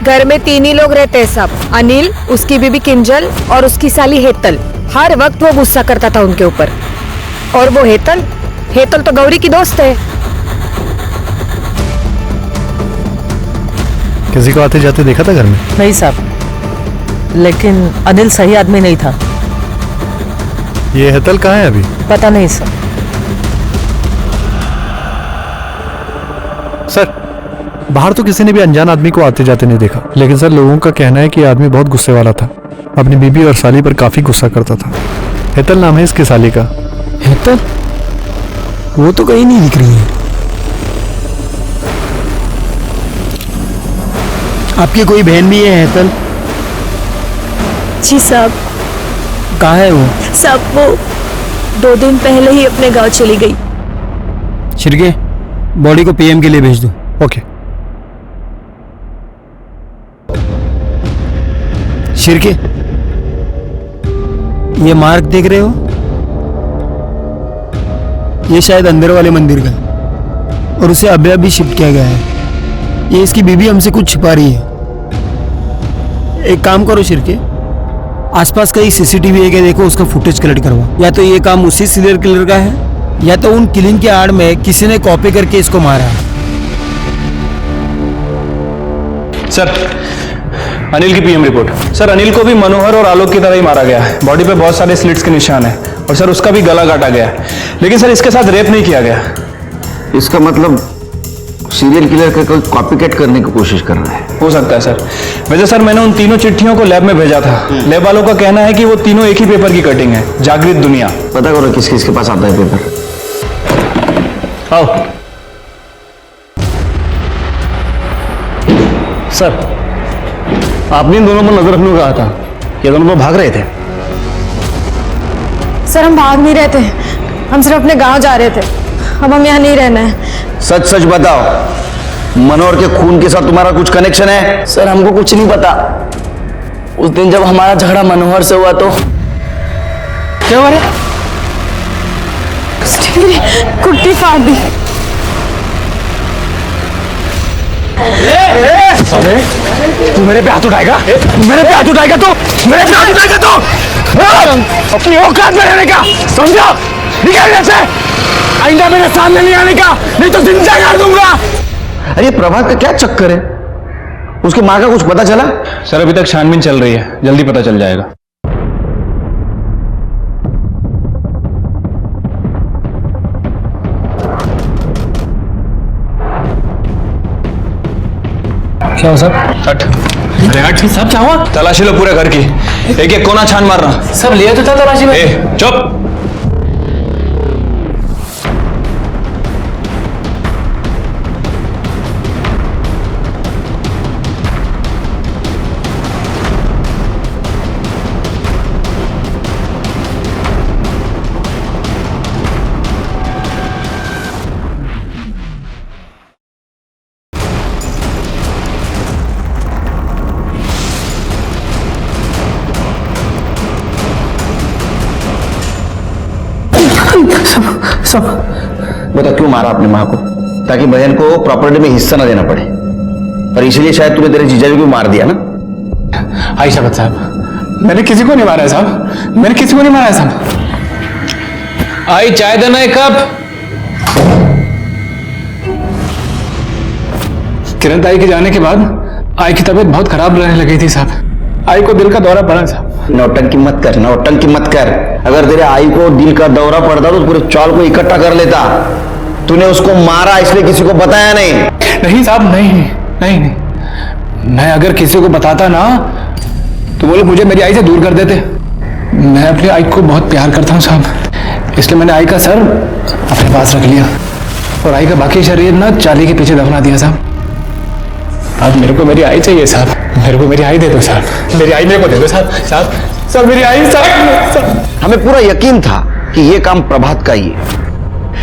घर में 3 ही लोग रहते हैं साहब, अनिल, उसकी बीबी किंजल और उसकी साली हेतल। हर वक्त वो गुस्सा करता था उनके ऊपर। और वो हेतल तो गौरी की दोस्त है। किसी को आते जाते देखा था घर में? नहीं साहब, लेकिन अनिल सही आदमी नहीं था। ये हेतल कहाँ है अभी? पता नहीं सर। सर, बाहर तो किसी ने भी अनजान आदमी को आते जाते नहीं देखा, लेकिन सर लोगों का कहना है कि ये आदमी बहुत गुस्से वाला था, अपनी बीबी और साली पर काफी गुस्सा करता था। हेतल नाम है इसकी साली का। हेतल? वो तो कहीं नहीं दिख रही है। आपकी कोई बहन भी है हेतल? जी साहब। कहाँ है वो? साहब, वो 2 दिन पहले ही अपने गांव चली गई। शिरके, बॉडी को पीएम के लिए भेज दो। ओके। शिरके, ये मार्क देख रहे हो? ये शायद अंदर वाले मंदिर का है और उसे अभी अभी शिफ्ट किया गया है। ये इसकी बीबी हमसे कुछ छिपा रही है। एक काम करो शिरके, आसपास कहीं सीसीटीवी है क्या देखो, उसका फुटेज कलेक्ट करवा। या तो ये काम उसी सीरियल किलर का है या तो उन किलिंग के आड़ में किसी ने कॉपी करके इसको मारा है। सर, अनिल की पीएम रिपोर्ट। सर, अनिल को भी मनोहर और आलोक की तरह ही मारा गया है। बॉडी पे बहुत सारे स्लिट्स के निशान हैं और सर उसका भी गला काटा गया है, लेकिन सर इसके साथ रेप नहीं किया गया। इसका मतलब सीरियल किलर का कोई कॉपीकैट करने की कोशिश कर रहा है। हो सकता है सर। वैसे सर मैंने उन तीनों चिट्ठियों को लैब में भेजा था। लैब वालों का कहना है कि वो तीनों एक ही पेपर की कटिंग है, जागृत दुनिया। पता करो किस किस के पास आता है पेपर। आओ सर, आपने इन दोनों पर नजर रखने को कहा था। ये दोनों तो भाग रहे थे। सर, हम भाग नहीं रहे थे, हम सिर्फ अपने गांव जा रहे थे। अब हम यहाँ नहीं रहना है। सच सच बताओ, मनोहर के खून के साथ तुम्हारा कुछ कनेक्शन है? सर, हमको कुछ नहीं पता। उस दिन जब हमारा झगड़ा मनोहर से हुआ तो क्या हो रहा है? कुर्ती फाड़ दी। तू मेरे पे हाथ उठाएगा? मेरे पे हाथ उठाएगा तो? मेरे पे हाथ उठाएगा तो? अपनी औकात में रहने का समझा? निकल यहाँ से! आइंदा मेरे सामने नहीं आने का, नहीं तो जिंदा कर दूंगा। अरे प्रभात का क्या चक्कर है? उसके माँ का कुछ पता चला? सर अभी तक छानबीन चल रही है, जल्दी पता चल जाएगा। क्या हो सब? हट। अरे हट सब, क्या हुआ? तलाशी लो पूरे घर की, एक एक कोना छान मारना। सब लिया तो था तलाशी में। चुप। सब बता क्यों मारा अपनी माँ को? ताकि बहन को प्रॉपर्टी में हिस्सा ना देना पड़े, और इसीलिए शायद तूने तेरे जीजाजी को मार दिया ना? आई शपथ साहब, मैंने किसी को नहीं मारा है साहब, मैंने किसी को नहीं मारा है साहब। आई चाय देना एक कप। किरण ताई के जाने के बाद आई की तबीयत बहुत खराब रहने लगी थी साहब। आई को दिल का दौरा पड़ा साहब। नौटंकी मत कर, नौटंकी मत कर। अगर तेरे आई को दिल का दौरा पड़ता तो पूरे चौल को इकट्ठा कर लेता। तूने उसको मारा इसलिए किसी को बताया नहीं? नहीं साहब, नहीं नहीं नहीं, मैं अगर किसी को बताता ना तो वो लोग मुझे मेरी आई से दूर कर देते। मैं अपनी आई को बहुत प्यार करता हूँ साहब, इसलिए मैंने आई का सर अपने पास रख लिया और आई का बाकी शरीर ना चाली के पीछे दफना दिया साहब। अब मेरे को मेरी आई चाहिए साहब, मेरे को मेरी आई दे दो साहब, मेरी आई मेरे को दे दो साहब, साहब साहब मेरी आई साहब। हमें पूरा यकीन था कि ये काम प्रभात का ही है,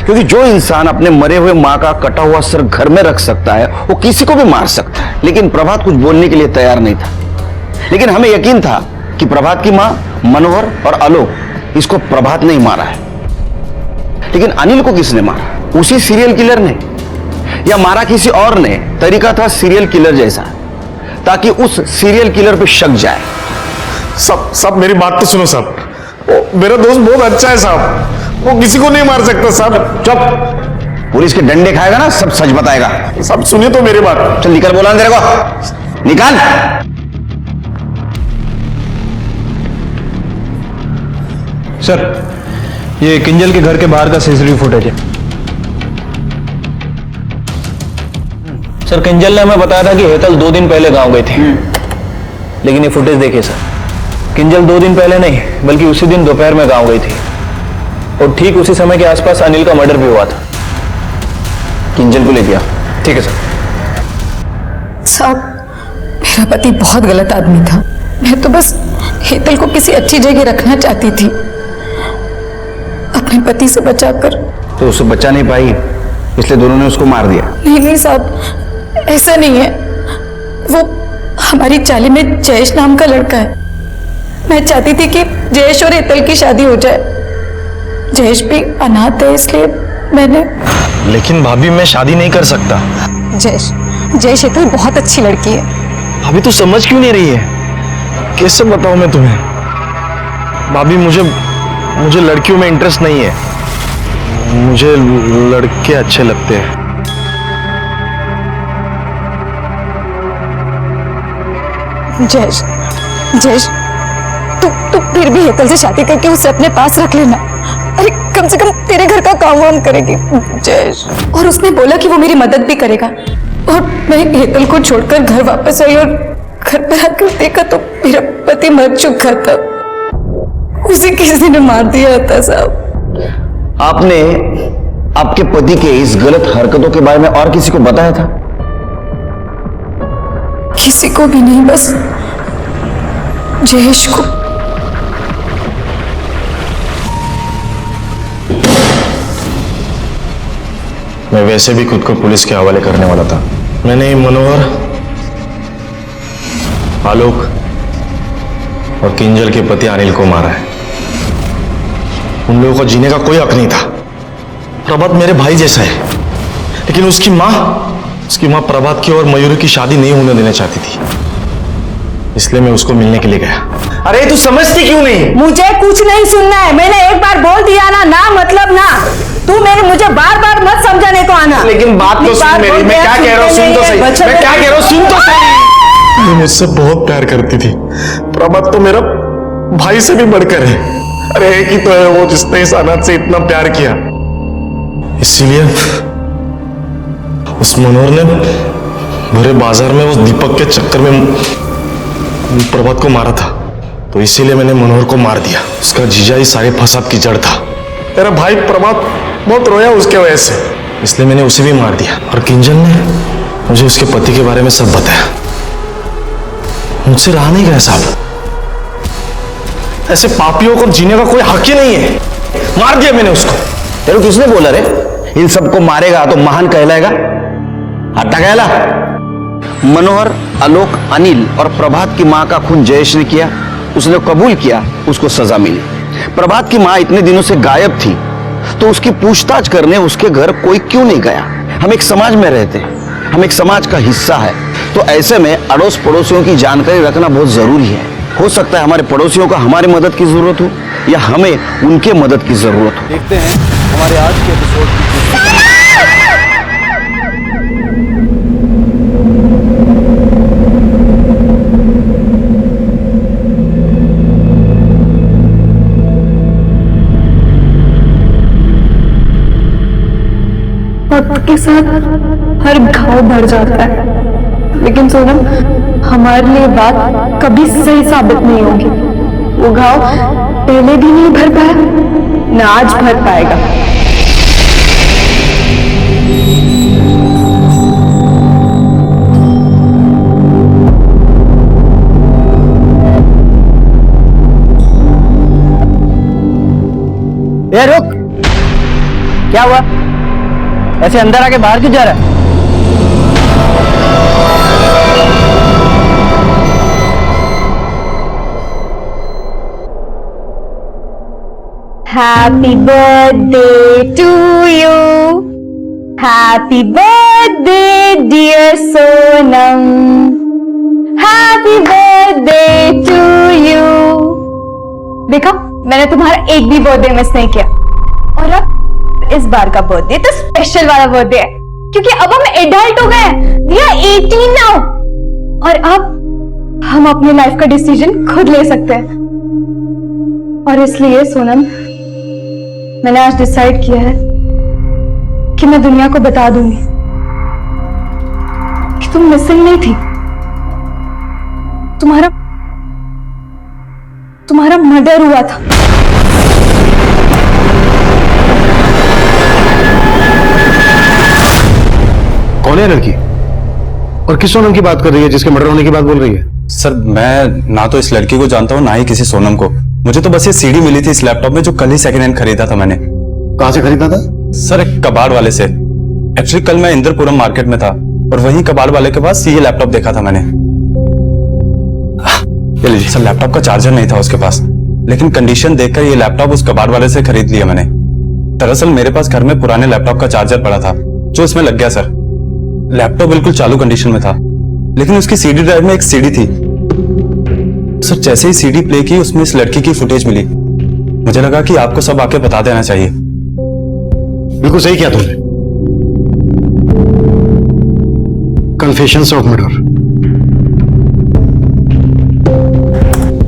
क्योंकि जो इंसान अपने मरे हुए माँ का कटा हुआ सर घर में रख सकता है वो किसी को भी मार सकता है। लेकिन प्रभात कुछ बोलने के लिए तैयार नहीं था। लेकिन हमें यकीन था कि प्रभात की माँ मनोहर और आलोक, इसको प्रभात ने ही मारा है। लेकिन अनिल को किसने मारा? उसी सीरियल किलर ने, या मारा किसी और ने? तरीका था सीरियल किलर जैसा, ताकि उस सीरियल किलर पे शक जाए। सब मेरी बात तो सुनो साहब, मेरा दोस्त बहुत अच्छा है साहब, वो किसी को नहीं मार सकता साहब। चुप, पुलिस के डंडे खाएगा ना सब सच बताएगा। सब सुनिए तो मेरी बात। चल निकल, बोला तेरे को, निकाल। सर, ये किंजल के घर के बाहर का सीसीटीवी फुटेज है। सर, किंजल ने हमें बताया था कि हेतल 2 दिन पहले गांव गई थी, लेकिन ये फुटेज देखिए सर, किंजल 2 दिन पहले नहीं बल्कि उसी दिन दोपहर में गांव गई थी, और ठीक उसी समय के आसपास अनिल का मर्डर भी हुआ था। किंजल को ले दिया। ठीक है सर। साहब, मेरा पति बहुत गलत आदमी था। मैं तो बस हेतल को किसी अच्छी जगह रखना चाहती थी, अपने पति से बचाकर। तो उससे बचा नहीं पाई, इसलिए दोनों ने उसको मार दिया। नहीं साहब, ऐसा नहीं है। वो हमारी चाली में जयेश नाम का लड़का है। मैं चाहती थी कि जयेश और हेतल की शादी हो जाए। जयेश भी अनाथ है, इसलिए मैंने। लेकिन भाभी, मैं शादी नहीं कर सकता। जयेश हेतल बहुत अच्छी लड़की है। भाभी, तू समझ क्यों नहीं रही है? कैसे बताऊं मैं तुम्हें? भाभी, मुझे लड़कियों में इंटरेस्ट नहीं है। मुझे लड़के अच्छे लगते हैं। जयेश, तू फिर भी हेतल से शादी करके उसे अपने पास रख लेना। अरे कम से कम तेरे घर का काम वाम करेगी जयेश। और उसने बोला कि वो मेरी मदद भी करेगा। और मैं हेतल को छोड़कर घर वापस आई और घर पर आकर देखा तो मेरा पति मर चुका था। उसे किसी ने मार दिया था साहब। आपने आपके पति के इस गलत हरकतों के बारे में और किसी को बताया था? किसी को भी नहीं, बस जयेश को। मैं वैसे भी खुद को पुलिस के हवाले करने वाला था। मैंने मनोहर, आलोक और किंजल के पति अनिल को मारा है। उन लोगों को जीने का कोई हक नहीं था। प्रभात मेरे भाई जैसा है, लेकिन उसकी माँ प्रभात की और मयूरी की शादी नहीं होने देना चाहती थी, इसलिए मैं उसको मिलने के लिए गया। अरे तू समझती क्यों नहीं? मुझे कुछ नहीं सुनना है। मैंने एक बार बोल दिया ना मतलब ना। तू मुझे बार बार मत समझाने को आना। लेकिन बात तो सुन मेरी, मैं क्या कह रहा हूँ सुन तो सही। मैं क्या कह रहा हूँ सुन तो सही। वो मुझसे बहुत प्यार करती थी। प्रभात तो मेरा भाई से भी बढ़कर है। अरे एक ही तो है वो जिसने इस अनाथ से इतना प्यार किया। इसीलिए उस मनोहर ने भरे बाजार में उस दीपक के चक्कर में प्रभात को मारा था, तो इसीलिए मैंने मनोहर को मार दिया। उसका जीजा ही सारे फसाद की जड़ था। मेरा भाई प्रभात बहुत रोया उसके वजह से, इसलिए मैंने उसे भी मार दिया। और किंजल ने मुझे उसके पति के बारे में सब बताया। मुझसे रहा नहीं गया साहब। ऐसे पापियों को जीने का कोई हक ही नहीं है। मार दिया मैंने उसको। तेरे किसने बोला रे इन सबको मारेगा तो महान कहलाएगा? हट्टा कहला। मनोहर, आलोक, अनिल और प्रभात की मां का खून जयेश ने किया। उसने कबूल किया, उसको सजा मिली। प्रभात की मां इतने दिनों से गायब थी, तो उसकी पूछताछ करने उसके घर कोई क्यों नहीं गया? हम एक समाज में रहते हैं, हम एक समाज का हिस्सा है, तो ऐसे में अड़ोस पड़ोसियों की जानकारी रखना बहुत जरूरी है। हो सकता है हमारे पड़ोसियों को हमारी मदद की जरूरत हो या हमें उनके मदद की जरूरत हो। देखते हैं हमारे आज के एपिसोड की वक्त के साथ हर घाव बढ़ जाता है, लेकिन सोनम हमारे लिए बात कभी सही साबित नहीं होगी। वो घाव पहले भी नहीं भर पाया, न आज भर पाएगा। ए रुक, क्या हुआ? ऐसे अंदर आके बाहर क्यों जा रहा है? Happy birthday to you. Happy birthday dear Sonam. Happy birthday to you. देखा, मैंने तुम्हारा एक भी बर्थडे मिस नहीं किया। और अब इस बार का बर्थडे तो स्पेशल वाला बर्थडे है, क्योंकि अब हम एडल्ट हो गए, वी आर 18 नाउ, और अब हम अपनी लाइफ का डिसीजन खुद ले सकते हैं। और इसलिए सोनम, मैंने आज डिसाइड किया है कि मैं दुनिया को बता दूंगी कि तुम मिसिंग नहीं थी, तुम्हारा मर्डर हुआ था। कौन है लड़की और किस सोनम की बात कर रही है जिसके मर्डर होने की बात बोल रही है? सर मैं ना तो इस लड़की को जानता हूँ ना ही किसी सोनम को। मुझे तो बस ये सीडी मिली थी इस लैपटॉप में जो कल ही सेकंड हैंड खरीदा था मैंने। कहाँ से खरीदा था? सर एक कबाड़ वाले से। एक्चुअली कल मैं इंद्रपुरम मार्केट में था और वहीं कबाड़ वाले के पास ये लैपटॉप देखा था मैंने। ये लीजिए सर, लैपटॉप का चार्जर नहीं था उसके पास, लेकिन कंडीशन देखकर ये लैपटॉप उस कबाड़ वाले से खरीद लिया मैंने। दरअसल मेरे पास घर में पुराने लैपटॉप का चार्जर पड़ा था जो इसमें लग गया सर। लैपटॉप बिल्कुल चालू कंडीशन में था, लेकिन उसकी सीडी ड्राइव में एक सीडी थी। सर जैसे ही सीडी प्ले की उसमें इस लड़की की फुटेज मिली। मुझे लगा कि आपको सब आके बता देना चाहिए। बिल्कुल सही किया तुमने। Confessions of murder.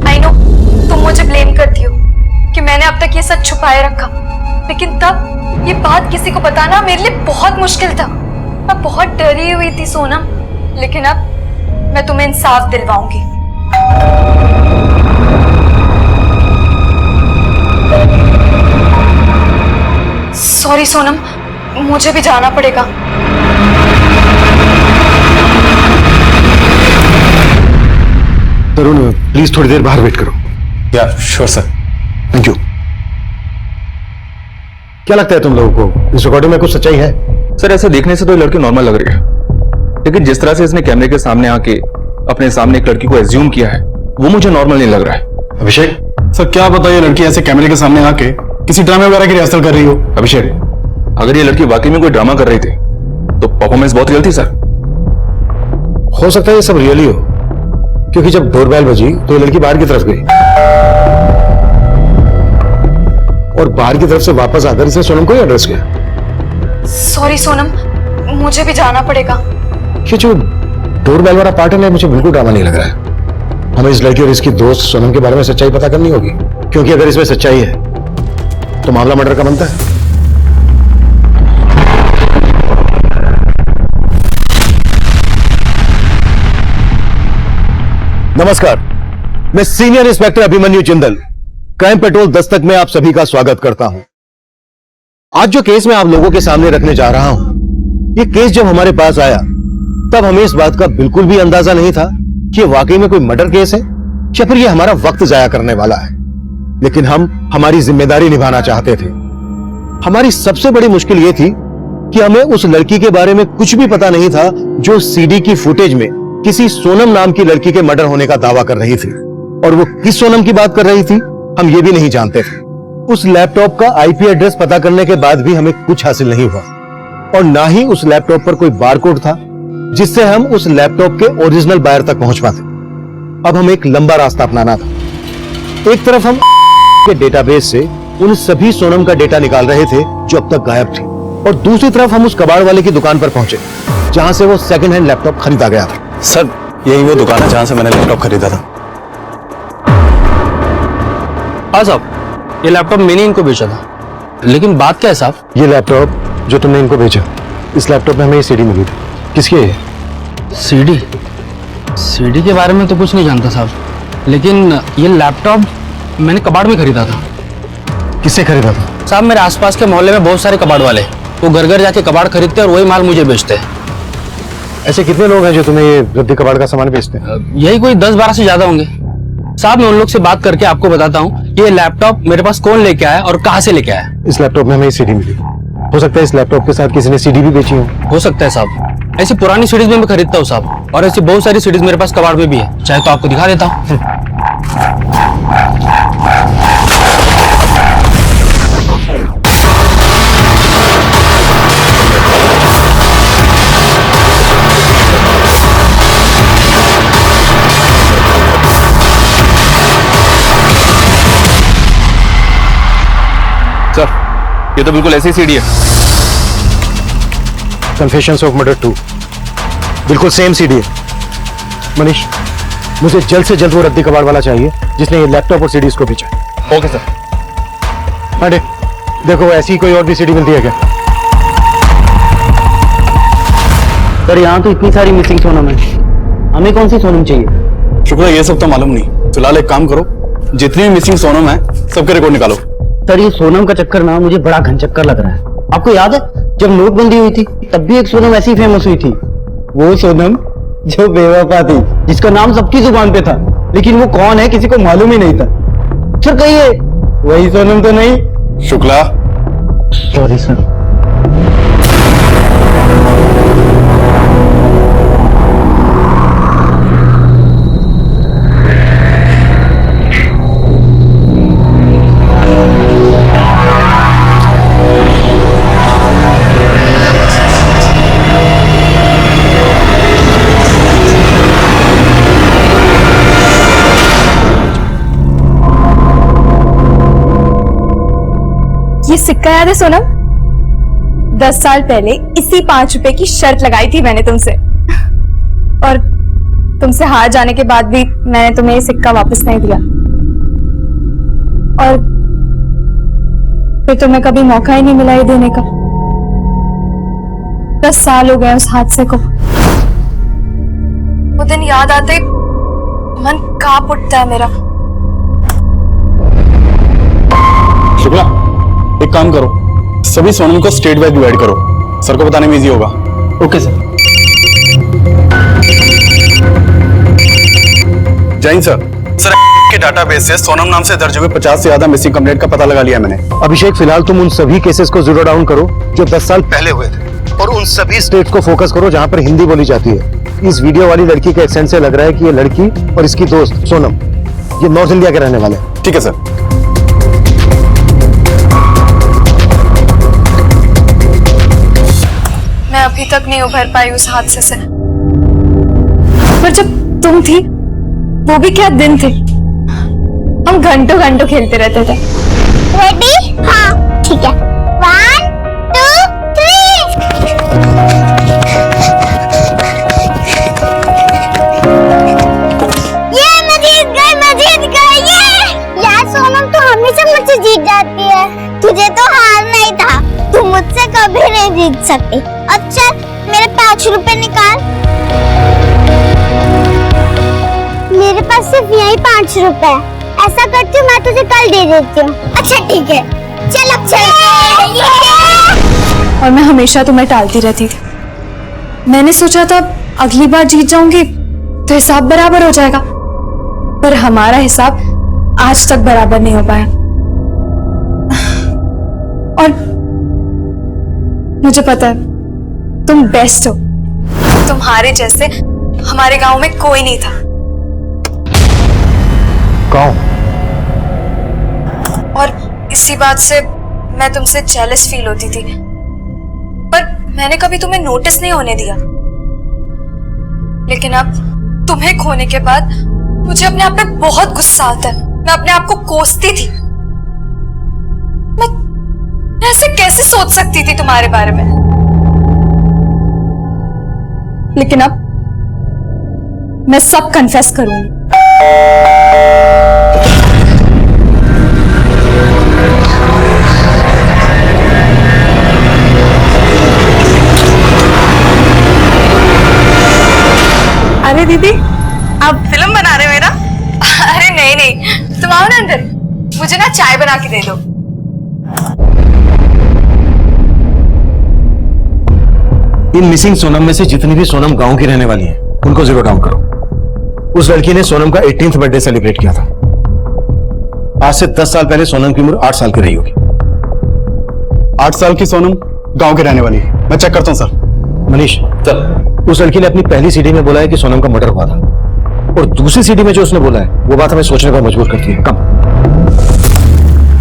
I know तुम मुझे ब्लेम करती हो कि मैंने अब तक ये सच छुपाए रखा, लेकिन तब ये बात किसी को बताना मेरे लिए बहुत मुश्किल था। मैं बहुत डरी हुई थी सोनम, लेकिन अब मैं तुम्हें इंसाफ दिलवाऊंगी। सॉरी सोनम, मुझे भी जाना पड़ेगा। तरुण प्लीज थोड़ी देर बाहर वेट करो। या श्योर सर। Thank you. क्या लगता है तुम लोगों को, इस रिकॉर्डिंग में कुछ सच्चाई है? सर ऐसे देखने से तो ये लड़की नॉर्मल लग रही है, लेकिन जिस तरह से इसने कैमरे के सामने आके अपने सामने एक लड़की को एज्यूम किया है वो मुझे नॉर्मल नहीं लग रहा है। अभिषेक सर क्या पता ये लड़की ऐसे कैमरे के सामने आके किसी ड्रामे वगैरह की रिहर्सल कर रही हो। अभिषेक अगर ये लड़की वाकई में कोई ड्रामा कर रही थी तो परफॉर्मेंस बहुत रियल थी सर। हो सकता है ये सब रियल ही हो, क्योंकि जब डोरबेल बजी तो ये लड़की बाहर की तरफ गई और बाहर की तरफ से वापस आकर इसने सोनम को ही एड्रेस किया। सॉरी सोनम, मुझे भी जाना पड़ेगा। ये जो डोरबेल वाला पार्ट है मुझे बिल्कुल ड्रामा नहीं लग रहा है। हमें इस लड़की और इसकी दोस्त सोनम के बारे में सच्चाई पता करनी होगी, क्योंकि अगर इसमें सच्चाई है तो मामला मर्डर का बनता है। नमस्कार, मैं senior inspector Abhimanyu Jindal, crime petrol Dastak में आप सभी का स्वागत करता हूं। आज जो केस मैं आप लोगों के सामने रखने जा रहा हूं, ये केस जब हमारे पास आया तब हमें इस बात का बिल्कुल भी अंदाजा नहीं था कि ये वाकई में कोई मर्डर केस है या फिर ये हमारा वक्त जाया करने वाला है। लेकिन हम हमारी जिम्मेदारी निभाना चाहते थे। हमारी सबसे बड़ी मुश्किल ये थी कि हमें उस लड़की के बारे में कुछ भी पता नहीं था जो सीडी की फुटेज में किसी सोनम नाम की लड़की के मर्डर होने का दावा कर रही थी, और वो किस सोनम की बात कर रही थी हम ये भी नहीं जानते थे। उस लैपटॉप का आईपी एड्रेस पता करने के बाद भी हमें कुछ हासिल नहीं हुआ और ना ही उस लैपटॉप पर कोई बारकोड था जिससे हम उस लैपटॉप के ओरिजिनल बायर तक पहुंच पाते। अब हमें एक लंबा रास्ता अपनाना था। एक तरफ हम के डेटाबेस से उन सभी सोनम का डेटा निकाल रहे थे जो अब तक गायब थी और दूसरी तरफ हम उस कबाड़ वाले की दुकान पर पहुंचे जहां से वो सेकंड हैंड लैपटॉप खरीदा गया था। सर यही वो दुकान है जहां से मैंने लैपटॉप खरीदा था। हाँ साहब, ये लैपटॉप मैंने इनको बेचा था, लेकिन बात क्या है साहब? ये लैपटॉप जो तुमने इनको बेचा, इस लैपटॉप में हमें ये सीडी मिली थी। किसकी है? सीडी? सीडी के बारे में तो कुछ नहीं जानता साहब, लेकिन ये लैपटॉप मैंने कबाड़ में खरीदा था। किससे खरीदा था? साहब मेरे आसपास के मोहल्ले में बहुत सारे कबाड़ वाले, वो घर घर जाके कबाड़ खरीदते और वही माल मुझे बेचते हैं। ऐसे कितने लोग हैं जो तुम्हें ये रद्दी कबाड़ का सामान बेचते हैं? यही कोई 10-12 से ज्यादा होंगे साहब। मैं उन लोग से बात करके आपको बताता हूँ कि ये लैपटॉप मेरे पास कौन लेके आया और कहाँ से लेके आया। इस लैपटॉप में हमें सीडी मिली। हो सकता है इस लैपटॉप के साथ किसी ने सीडी भी बेची हो सकता है साहब। ऐसी पुरानी सीडीज में मैं खरीदता हूँ साहब, और ऐसी बहुत सारी सीडीज मेरे पास कबाड़ में भी है, चाहे तो आपको दिखा देता हूँ। सर ये तो बिल्कुल ऐसी सीडी है। कन्फेशंस ऑफ मर्डर 2 बिल्कुल सेम सीडी है। मनीष, मुझे जल्द से जल्द वो रद्दी कबाड़ वाला चाहिए जिसने ये लैपटॉप और सीडीज को बेचा। Okay sir. अरे देखो ऐसी कोई और भी सीडी मिलती है क्या? सर यहाँ तो इतनी सारी मिसिंग सोनम है, हमें कौन सी सोनम चाहिए? शुक्र है ये सब तो मालूम नहीं। फिलहाल एक काम करो, जितनी भी मिसिंग सोनम है सबके रिकॉर्ड निकालो। सर ये सोनम का चक्कर ना मुझे बड़ा घन चक्कर लग रहा है। आपको याद है जब नोटबंदी हुई थी तब भी एक सोनम ऐसी फेमस हुई थी, वो सोनम जो बेवफा थी, जिसका नाम सबकी जुबान पे था, लेकिन वो कौन है किसी को मालूम ही नहीं था। सर कहिए वही सोनम तो नहीं? शुक्ला। Sorry sir. ये सिक्का याद है सोनम? 10 साल पहले इसी 5 रुपए की शर्त लगाई थी मैंने तुमसे, और तुमसे हार जाने के बाद भी मैंने तुम्हें ये सिक्का वापस नहीं दिया, और फिर तुम्हें कभी मौका ही नहीं मिला ये देने का। 10 साल हो गए उस हादसे को। वो दिन याद आते मन कांप उठता है मेरा। शुक्ला एक काम करो, सभी सोनम को स्टेट वाइज डिवाइड करो, सर को बताने में इजी होगा। Okay sir. जैन सर, के डाटाबेस से सोनम नाम से दर्ज हुए 50 से ज्यादा मिसिंग कंप्लेंट का पता लगा लिया मैंने। अभिषेक फिलहाल तुम उन सभी केसेस को जीरो डाउन करो जो 10 साल पहले हुए थे, और उन सभी स्टेट्स को फोकस करो जहां पर हिंदी बोली जाती है। इस वीडियो वाली लड़की के एक्सेंट से लग रहा है कि ये लड़की और इसकी दोस्त सोनम ये नॉर्थ इंडिया के रहने वाले हैं। ठीक है सर। मैं अभी तक नहीं उभर पाई उस हादसे से, पर जब तुम थी वो भी क्या दिन थे। हम घंटों घंटों खेलते रहते थे। रेडी? हाँ ठीक है। 1 2 3। ये मैं जीत गई ये। यार सोनम तो हमेशा मुझसे जीत जाती है, तुझे तो हार नहीं था, तू मुझसे कभी नहीं जीत सकती। अच्छा मेरे 5 रुपए निकाल। मेरे पास सिर्फ यही 5 रुपए है। ऐसा करती हूँ मैं तुझे कल दे देती हूँ। अच्छा ठीक है, चल अब चल। और मैं हमेशा तुम्हें टालती रहती थी। मैंने सोचा था अगली बार जीत जाऊंगी तो हिसाब बराबर हो जाएगा, पर हमारा हिसाब आज तक बराबर नहीं हो पाया। और मुझे पता है तुम बेस्ट हो, तुम्हारे जैसे हमारे गांव में कोई नहीं था। गांव? और इसी बात से मैं तुमसे जेलस फील होती थी, पर मैंने कभी तुम्हें नोटिस नहीं होने दिया। लेकिन अब तुम्हें खोने के बाद मुझे अपने आप पे बहुत गुस्सा आता है। मैं अपने आप को कोसती थी। मैं ऐसे कैसे सोच सकती थी तुम्हारे बारे में। लेकिन अब मैं सब कन्फेस करूंगी। अरे दीदी, आप फिल्म बना रहे हो मेरा? अरे नहीं नहीं, तुम आओ ना अंदर, मुझे ना चाय बना के दे दो। इन मिसिंग सोनम में से जितनी भी सोनम गांव की रहने वाली है उनको जीरो डाउन करो। उस लड़की ने सोनम का 18th बर्थडे सेलिब्रेट किया था। आज से 10 साल पहले सोनम की उम्र 8 साल की रही होगी। 8 साल की सोनम गांव के रहने वाली है। मैं चेक करता हूं सर। मनीष सर, उस लड़की ने अपनी पहली सीडी में बोला है कि सोनम का मर्डर हुआ था, और दूसरी सीडी में जो उसने बोला है वो बात हमें सोचने पर मजबूर करती है। कब?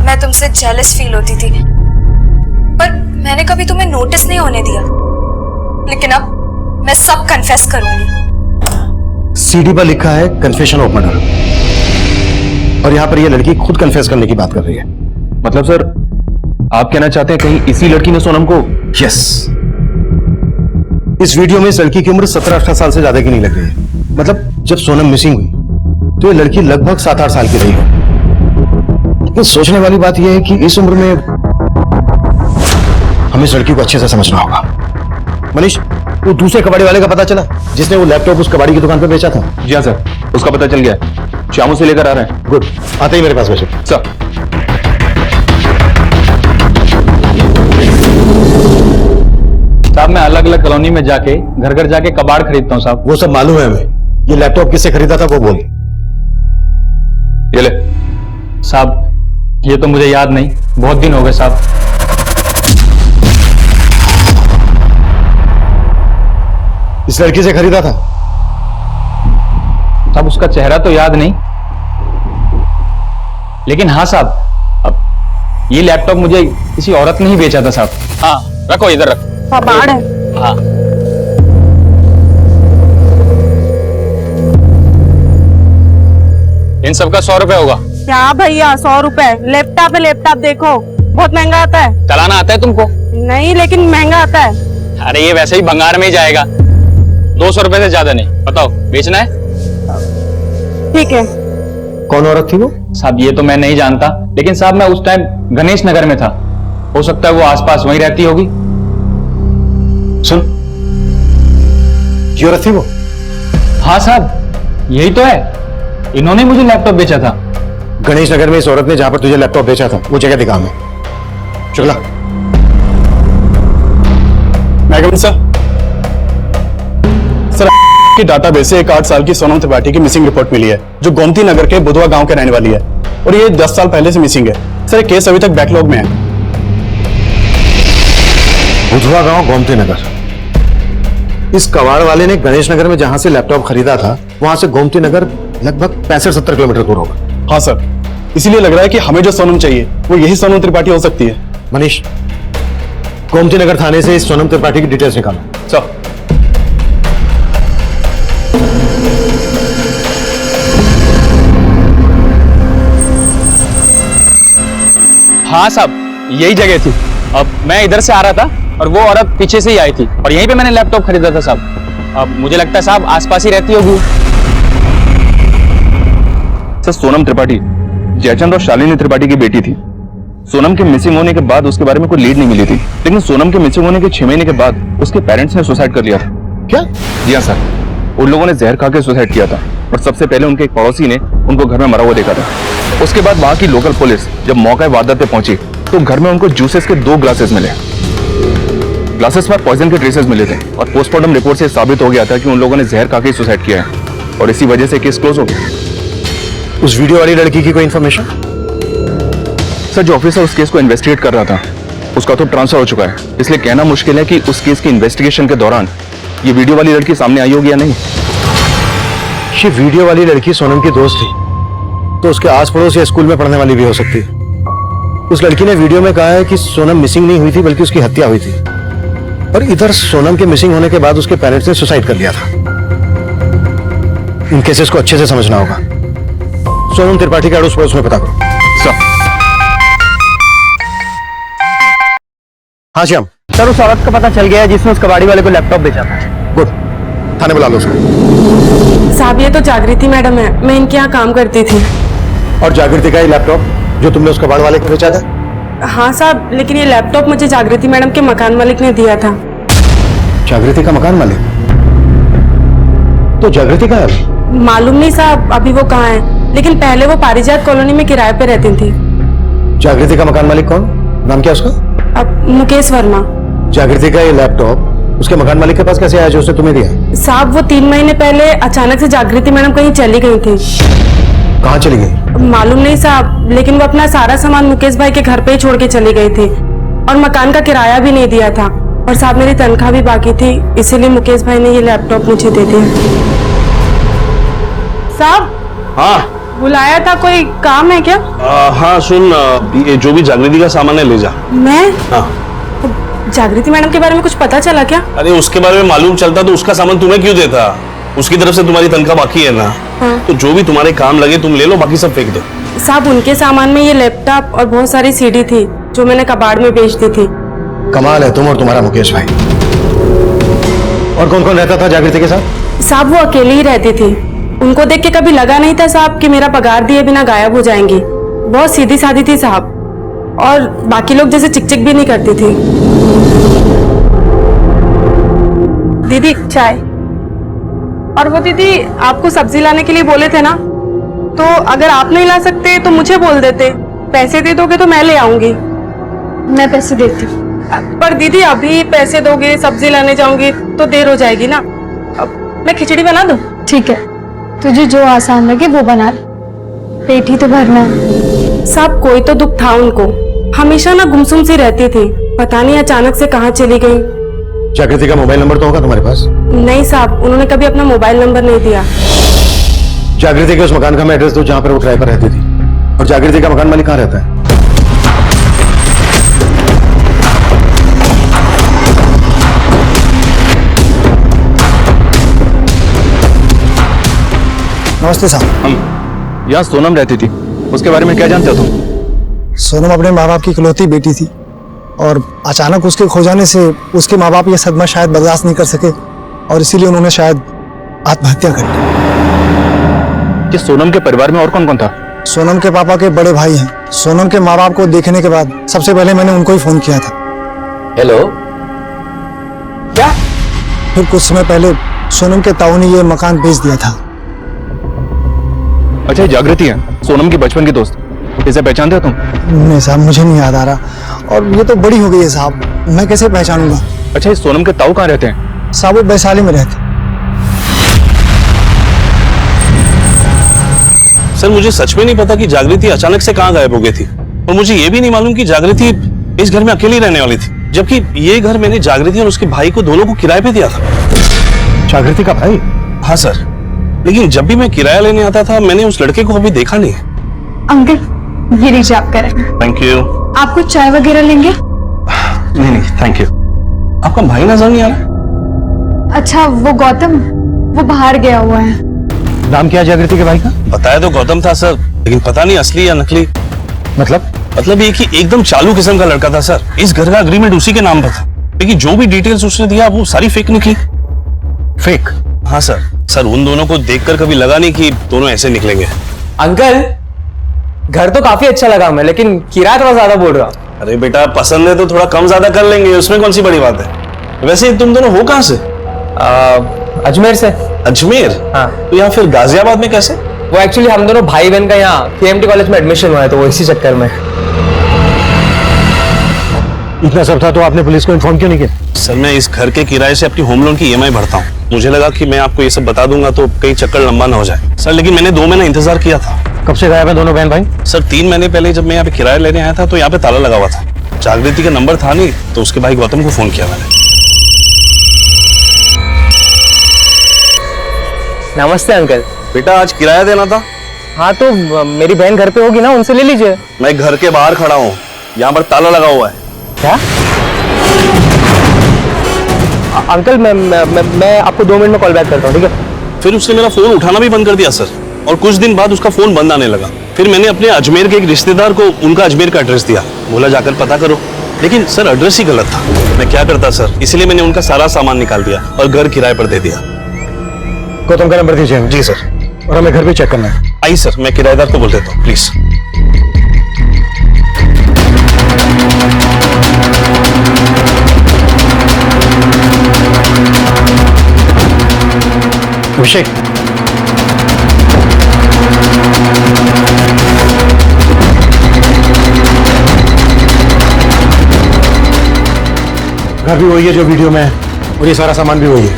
मैं तुमसे जेलस फील होती थी, पर मैंने कभी तुम्हें नोटिस नहीं होने दिया। लेकिन अब मैं सब कन्फेस करूंगी। सीडी पर लिखा है कन्फेशन ऑफ मर्डर, और यहां पर यह लड़की खुद कन्फेस करने की बात कर रही है। मतलब सर, आप कहना चाहते हैं कहीं इसी लड़की ने सोनम को? यस। इस वीडियो में इस लड़की की उम्र 17-18 साल से ज्यादा की नहीं लग रही है। मतलब जब सोनम मिसिंग हुई तो ये लड़की लगभग 7-8 साल की रही है। लेकिन सोचने वाली बात यह है कि इस उम्र में हमें इस लड़की को अच्छे से समझना होगा। मनीष, वो दूसरे कबाड़ी वाले का पता चला जिसने वो लैपटॉप उस कबाड़ी की दुकान पर बेचा था? जी हाँ सर, उसका पता चल गया। शामू से लेकर आ रहे हैं। गुड, आते ही मेरे पास भेजो सर। साहब, मैं अलग अलग कॉलोनी में जाके घर घर जाके कबाड़ खरीदता हूँ साहब। वो सब मालूम है हमें। ये लैपटॉप किससे खरीदा था वो बोल। ये ले साहब, ये तो मुझे याद नहीं, बहुत दिन हो गए साहब। इस लड़की से खरीदा था? साहब उसका चेहरा तो याद नहीं, लेकिन हाँ साहब, अब ये लैपटॉप मुझे किसी औरत ने ही बेचा था साहब। हाँ रखो, इधर रखो। कबाड़ है। हाँ इन सबका 100 रुपए होगा। क्या भैया 100 रुपए? लैपटॉप है, लैपटॉप देखो बहुत महंगा आता है। चलाना आता है तुमको? नहीं, लेकिन महंगा आता है। अरे ये वैसे ही भंगार में ही जाएगा, 200 रुपए से ज्यादा नहीं। बताओ बेचना है? ठीक है। कौन औरत थी वो? साहब ये तो मैं नहीं जानता, लेकिन साहब मैं उस टाइम गणेश नगर में था, हो सकता है वो आसपास वहीं रहती होगी। सुन, ये औरत थी वो? हाँ साहब यही तो है, इन्होंने मुझे लैपटॉप बेचा था। गणेश नगर में इस औरत ने जहां पर तुझे लैपटॉप बेचा था वो जगह दिखा हमें। शुक्ला। मैगम सर, की डाटाबेस से एक 8 साल की सोनम त्रिपाठी की मिसिंग रिपोर्ट मिली है, जो गोमती नगर के बुधवा गांव के रहने वाली है, और ये 10 साल पहले से मिसिंग है। सर ये केस अभी तक बैकलॉग में है। बुधवा गांव, गोमती नगर। इस कबाड़ वाले ने गणेश नगर में जहां से लैपटॉप खरीदा था वहां से गोमती नगर लगभग 65-70 किलोमीटर दूर होगा। हाँ सर, इसीलिए लग रहा है कि हमें जो सोनम चाहिए वो यही सोनम त्रिपाठी हो सकती है। मनीष, गोमती नगर थाने से इस सोनम त्रिपाठी की डिटेल्स निकालो। सर। हाँ साहब यही जगह थी। अब मैं इधर से आ रहा था और वो औरत पीछे से ही आई थी, और यहीं पे मैंने लैपटॉप खरीदा था साहब। अब मुझे लगता है साहब आसपास ही रहती होगी। सर सोनम त्रिपाठी जयचंद और शालिनी त्रिपाठी की बेटी थी। सोनम के मिसिंग होने के बाद उसके बारे में कोई लीड नहीं मिली थी, लेकिन सोनम के मिसिंग होने के 6 महीने के बाद उसके पेरेंट्स ने सुसाइड कर लिया था। क्या? जी हाँ सर, उन लोगों ने जहर खा के सुसाइड किया था, और सबसे पहले उनके एक पड़ोसी ने उनको घर में मरा हुआ देखा था। उसके बाद वहां की लोकल पुलिस जब मौका वारदात पे पहुंची तो घर में उनको जूसेस के 2 ग्लासेस मिले। ग्लासेस पर पॉइजन के ट्रेसेस मिले थे, और पोस्टमार्टम रिपोर्ट से साबित हो गया था कि उन लोगों ने जहर खा के सुसाइड किया है, और इसी वजह से केस क्लोज हो गया। उस वीडियो वाली लड़की की कोई इंफॉर्मेशन? सर जो ऑफिसर उस केस को इन्वेस्टिगेट कर रहा था उसका तो ट्रांसफर हो चुका है, इसलिए कहना मुश्किल है कि उस केस की इन्वेस्टिगेशन के दौरान ये वीडियो वाली लड़की सामने आई होगी या नहीं। ये वीडियो वाली लड़की सोनम की दोस्त थी, तो उसके आस पड़ोस या स्कूल में पढ़ने वाली भी हो सकती है। उस लड़की ने वीडियो में कहा है कि सोनम मिसिंग नहीं हुई थी बल्कि उसकी हत्या हुई थी। और इधर सोनम के मिसिंग होने के बाद उसके पेरेंट्स ने सुसाइड कर लिया था। इन केसेस को अच्छे से समझना होगा। सोनम त्रिपाठी के अड़ोस पड़ोस में पता करो। हाँ श्याम। सर उस औरत का पता चल गया है जिसने उस कबाड़ी वाले को लैपटॉप बेचा था। गुड, थाने बुला लो उसको। साहब ये तो जागृति मैडम है, मैं इनके यहाँ काम करती थी। और जागृति का ये लैपटॉप जो तुमने उस कबाड़ वाले को बेचा था? हाँ साहब, लेकिन ये लैपटॉप मुझे जागृति मैडम के मकान मालिक ने दिया था। जागृति का मकान मालिक? तो जागृति कहाँ है? मालूम नहीं साहब अभी वो कहाँ है, लेकिन पहले वो पारिजात कॉलोनी में किराए पे रहती थी। जागृति का मकान मालिक कौन? नाम क्या उसका? अब मुकेश वर्मा। जागृति का ये लैपटॉप उसके मकान मालिक के पास कैसे आया जो उसने तुम्हें दिया? साहब वो 3 महीने पहले अचानक से जागृति मैडम कहीं चली गई थी। कहाँ चली गई? मालूम नहीं साहब, लेकिन वो अपना सारा सामान मुकेश भाई के घर पे ही छोड़ के चली गई थी और मकान का किराया भी नहीं दिया था। और साहब मेरी तनख्वाह भी बाकी थी, इसीलिए मुकेश भाई ने ये लैपटॉप मुझे दे दिया। साहब हाँ बुलाया था, कोई काम है क्या? हाँ सुन, ये जो भी जागृति का सामान है ले जा। मैं? हाँ। जागृति मैडम के बारे में कुछ पता चला क्या? अरे उसके बारे में मालूम चलता तो उसका सामान तुम्हें क्यों देता? उसकी तरफ से तुम्हारी तनख्वाह बाकी है ना। हाँ। तो जो भी तुम्हारे काम लगे तुम ले लो, बाकी सब फेंक दो। साहब उनके सामान में ये लैपटॉप और बहुत सारी सीडी थी जो मैंने कबाड़ में बेच दी थी। कमाल है तुम और तुम्हारा मुकेश भाई। और कौन कौन रहता था जागृति के साथ? साहब वो अकेली ही रहती थी। उनको देख के कभी लगा नहीं था साहब कि मेरा पगार दिए बिना गायब हो जाएंगी। बहुत सीधी सादी थी साहब, और बाकी लोग जैसे चिक-चिक भी नहीं करती थी। दीदी चाय। और वो दीदी आपको सब्जी लाने के लिए बोले थे ना, तो अगर आप नहीं ला सकते तो मुझे बोल देते। पैसे दे दोगे तो मैं ले आऊंगी। मैं पैसे देती हूँ। पर दीदी अभी पैसे दोगे सब्जी लाने जाऊंगी तो देर हो जाएगी ना। अब मैं खिचड़ी बना दूं? ठीक है, तुझे जो आसान लगे वो बना ले, पेट ही तो भरना है। साहब कोई तो दुख था उनको, हमेशा ना गुमसुम सी रहती थी, पता नहीं अचानक से कहाँ चली गई। जागृति का मोबाइल नंबर तो होगा तुम्हारे पास? नहीं साहब, उन्होंने कभी अपना मोबाइल नंबर नहीं दिया। जागृति के उस मकान का मैं एड्रेस दो जहाँ पर वो किराए पर रहती थी। और जागृति का मकान मालिक कहाँ रहता है? नमस्ते साहब। यहाँ सोनम रहती थी, उसके बारे में क्या जानते हो तुम? सोनम अपने माँ बाप की इकलौती बेटी थी और अचानक उसके खो जाने से उसके माँ बाप ये सदमा शायद बर्दाश्त नहीं कर सके और इसीलिए उन्होंने शायद आत्महत्या कर ली। कि सोनम के परिवार में और कौन कौन था? सोनम के पापा के बड़े भाई हैं। सोनम के माँ बाप को देखने के बाद सबसे पहले मैंने उनको ही फोन किया था। हेलो। क्या? फिर कुछ समय पहले सोनम के ताऊ ने ये मकान बेच दिया था। अच्छा ये जागृति है, सोनम की बचपन की दोस्त, इसे पहचानते हो तुम? नहीं साहब, मुझे नहीं याद आ रहा और ये तो बड़ी हो गई है साहब, मैं कैसे पहचानूंगा? अच्छा ये सोनम के ताऊ कहाँ रहते हैं? साहब वो वैशाली में रहते। सर मुझे सच में नहीं पता कि जागृति अचानक से कहाँ गायब हो गई थी, और मुझे ये भी नहीं मालूम कि जागृति इस घर में अकेली रहने वाली थी, जबकि ये घर मैंने जागृति और उसके भाई को दोनों को किराए पे दिया था। जागृति का भाई? हाँ सर, लेकिन जब भी मैं किराया लेने आता था मैंने उस लड़के को कभी देखा नहीं है। अंकल ये लीजिए आप करें। Thank you. आपको चाय वगैरह लेंगे? नहीं नहीं थैंक यू। आपका भाई नजर नहीं आ रहा? अच्छा वो गौतम, वो बाहर गया हुआ है। नाम क्या है जागृति के भाई का? बताया तो गौतम था सर, लेकिन पता नहीं असली या नकली। मतलब ये कि एकदम चालू किस्म का लड़का था सर। इस घर का एग्रीमेंट उसी के नाम पर था, लेकिन जो भी डिटेल्स उसने दिया वो सारी फेक निकली। फेक? हाँ सर उन दोनों को देखकर कभी लगा नहीं कि दोनों ऐसे निकलेंगे। अंकल घर तो काफी अच्छा लगा हमें, लेकिन किराया थोड़ा ज्यादा बोल रहा। अरे बेटा पसंद है तो थोड़ा कम ज्यादा कर लेंगे, उसमें कौन सी बड़ी बात है। वैसे तुम दोनों हो कहाँ से? अजमेर से। अजमेर? हाँ। तो यहाँ फिर गाजियाबाद में कैसे? वो एक्चुअली हम दोनों भाई बहन का यहाँ KMT कॉलेज में एडमिशन हुआ है, तो वो इसी चक्कर में। इतना सब था तो आपने पुलिस को इन्फॉर्म क्यों नहीं किया? सर मैं इस घर के किराए से अपनी होम लोन की EMI भरता हूँ, मुझे लगा कि मैं आपको ये सब बता दूंगा तो कहीं चक्कर लंबा ना हो जाए। सर लेकिन मैंने 2 महीना इंतजार किया था। कब से गायब है दोनों बहन भाई? सर 3 महीने पहले जब मैं यहाँ पे किराया लेने आया था तो यहाँ पे ताला लगा हुआ था। जागृति का नंबर था नहीं, तो उसके भाई गौतम को फोन किया मैंने। नमस्ते अंकल। बेटा आज किराया देना था। हाँ तो मेरी बहन घर पे होगी ना, उनसे ले लीजिए। मैं घर के बाहर खड़ा हूँ, यहाँ पर ताला लगा हुआ है। क्या? अंकल मैं आपको 2 मिनट में कॉल बैक करता हूँ, ठीक है? फिर उसने मेरा फोन उठाना भी बंद कर दिया सर, और कुछ दिन बाद उसका फोन बंद आने लगा। फिर मैंने अपने अजमेर के एक रिश्तेदार को उनका अजमेर का एड्रेस दिया, बोला जाकर पता करो, लेकिन सर एड्रेस ही गलत था। मैं क्या करता सर, इसलिए मैंने उनका सारा सामान निकाल दिया और घर किराए पर दे दिया। गौतम का नंबर दीजिए। जी सर, और हमें घर भी चेक करना है। आई सर, मैं किराएदार को बोल देता हूँ, प्लीज। अभिषेक, घर भी वही है जो वीडियो में है, और ये सारा सामान भी वही है।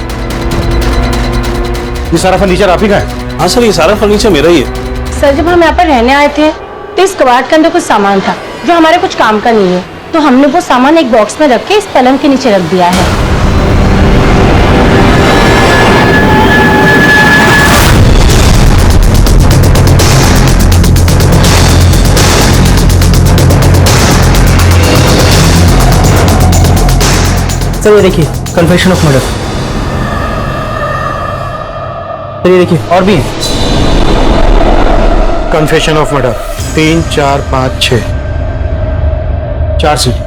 ये सारा फर्नीचर आप ही का है? हाँ सर, ये सारा फर्नीचर मेरा ही है। सर, जब हम यहाँ पर रहने आए थे तो इस कबाड़ के अंदर कुछ सामान था जो हमारे कुछ काम का नहीं है, तो हमने वो सामान एक बॉक्स में रख के इस पलंग के नीचे रख दिया है। सर ये देखिए, कन्फेशन ऑफ मर्डर। सर ये देखिए, और भी है। Confession of murder 3, 4, 5, 6 4 CD.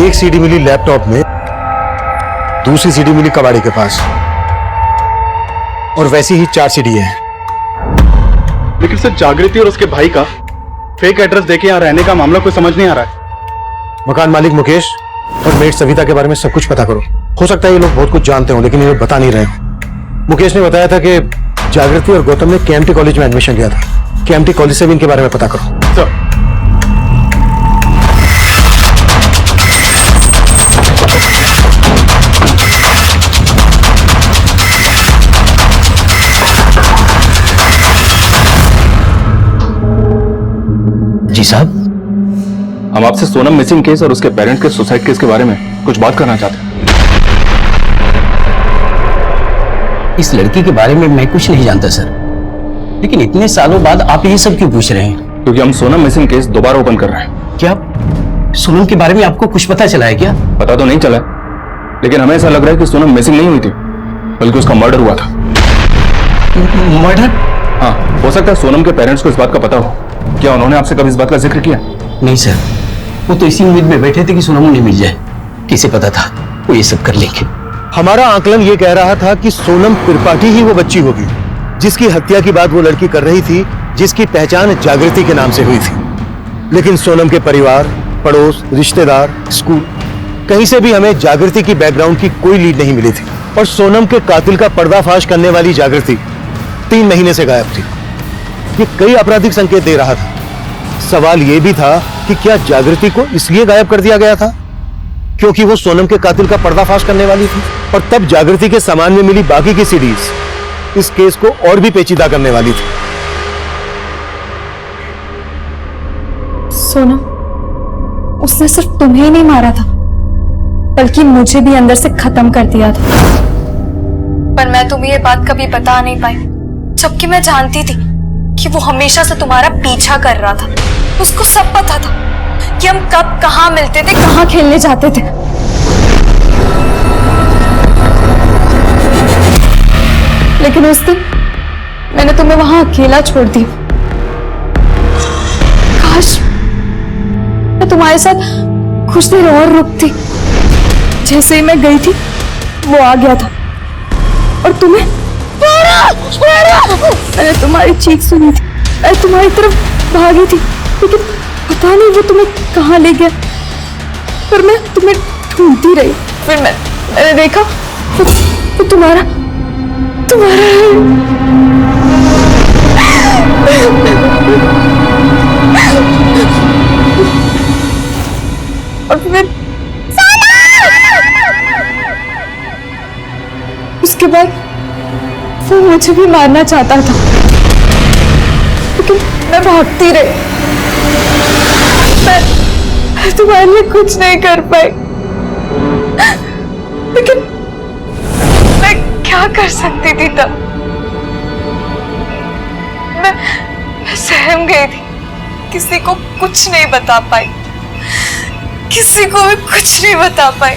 एक सीडी मिली लैपटॉप में, दूसरी सीडी मिली कबाड़ी के पास, और वैसी ही 4 सीडी है। लेकिन सर, जागृति और उसके भाई का फेक एड्रेस देके यहाँ रहने का मामला कोई समझ नहीं आ रहा है। मकान मालिक मुकेश और मेड सविता के बारे में सब कुछ पता करो। हो सकता है ये लोग बहुत कुछ जानते हो, लेकिन ये लोग बता नहीं रहे हो। मुकेश ने बताया था कि जागृति और गौतम ने केएमटी कॉलेज में एडमिशन लिया था। केएमटी कॉलेज से भी इनके बारे में पता करो। सर, जी साहब, हम आपसे सोनम मिसिंग केस और उसके पेरेंट्स के सुसाइड केस के बारे में कुछ बात करना चाहते हैं। इस लड़की के बारे में मैं कुछ नहीं जानता सर, लेकिन इतने सालों बाद आप ये सब क्यों पूछ रहे हैं? क्योंकि हम सोनम मिसिंग केस दोबारा ओपन कर रहे हैं। क्या सोनम के बारे में आपको कुछ पता चला है क्या? पता तो नहीं चला, लेकिन हमें ऐसा लग रहा है कि सोनम मिसिंग नहीं हुई थी, बल्कि उसका मर्डर हुआ था। मर्डर? हाँ, हो सकता है सोनम के पेरेंट्स को इस बात का पता हो। क्या उन्होंने आपसे कभी इस बात का जिक्र किया? नहीं सर, वो तो इसी उम्मीद में बैठे थे कि सोनम उन्हें मिल जाए। किसे पता था वो ये सब कर लेंगे। हमारा आकलन ये कह रहा था कि सोनम त्रिपाठी ही वो बच्ची होगी जिसकी हत्या की बात वो लड़की कर रही थी, जिसकी पहचान जागृति के नाम से हुई थी। लेकिन सोनम के परिवार, पड़ोस, रिश्तेदार, स्कूल, कहीं से भी हमें जागृति की बैकग्राउंड की कोई लीड नहीं मिली थी। और सोनम के कातिल का पर्दाफाश करने वाली जागृति 3 महीने से गायब थी। ये कई आपराधिक संकेत दे रहा था। सवाल यह भी था कि क्या जागृति को इसलिए गायब कर दिया गया था क्योंकि वो सोनम के कातिल का पर्दाफाश करने वाली थी, और तब जागृति के सामान में मिली बाकी की सीडीज इस केस को और भी पेचीदा करने वाली थी। सोनम, उसने सिर्फ तुम्हें ही नहीं मारा था, बल्कि मुझे भी अंदर से खत्म कर दिया था। पर मैं तुम्हें ये बात कभी बता नहीं पाई, जबकि मैं जानती थी कि वो हमेशा से तुम्हारा पीछा कर रहा था। उसको सब पता था कि हम कब कहाँ मिलते थे, कहाँ खेलने जाते थे। लेकिन उस दिन मैंने तुम्हें वहां अकेला छोड़ दिया। काश मैं तुम्हारे साथ कुछ देर और रुकती। जैसे ही मैं गई थी वो आ गया था और तुम्हें मैंने तुम्हारी चीख सुनी थी, मैं तुम्हारी तरफ भागी थी, लेकिन पता नहीं वो तुम्हें कहाँ ले गया। पर मैं तुम्हें ढूंढती रही, फिर मैंने देखा वो तुम्हारा और फिर उसके बाद वो मुझे भी मारना चाहता था, लेकिन मैं भागती रही। मैं तुम्हारे लिए कुछ नहीं कर पाई, लेकिन मैं क्या कर सकती थी तब? मैं सहम गई थी। किसी को कुछ नहीं बता पाई, किसी को भी कुछ नहीं बता पाई।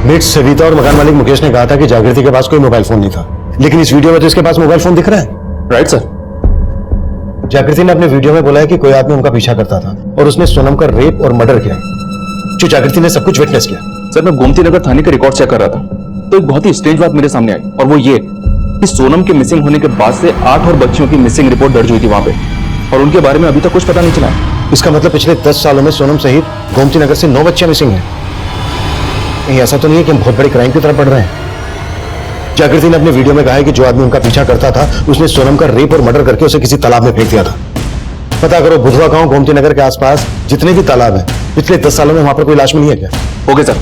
मिट सविता और मकान मालिक मुकेश ने कहा था कि जागृति के पास कोई मोबाइल फोन नहीं था, लेकिन इस वीडियो में तो इसके पास मोबाइल फोन दिख रहा है। Right sir. जागृति ने अपने वीडियो में बोला है कि कोई आदमी उनका पीछा करता था और उसने सोनम का रेप और मर्डर किया, जो जागृति ने सब कुछ विटनेस किया। सर, मैं गोमती नगर थाने के रिकॉर्ड चेक कर रहा था तो एक बहुत ही स्ट्रेंज बात मेरे सामने आई, और वो ये कि सोनम के मिसिंग होने के बाद से 8 और बच्चियों की मिसिंग रिपोर्ट दर्ज हुई थी वहां पे, और उनके बारे में अभी तक कुछ पता नहीं चला है। इसका मतलब पिछले 10 सालों में सोनम सहित गोमती नगर से 9 बच्चियां मिसिंग हैं। कहीं ऐसा तो नहीं है कि हम बहुत बड़े क्राइम की तरफ बढ़ रहे हैं? जागृति ने अपने वीडियो में कहा है कि जो आदमी उनका पीछा करता था उसने सोनम का रेप और मर्डर करके उसे किसी तालाब में फेंक दिया था। पता करो बुधवा गांव गोमती नगर के आसपास जितने भी तालाब हैं, पिछले 10 सालों में वहां पर कोई लाश मिली है क्या? Okay sir.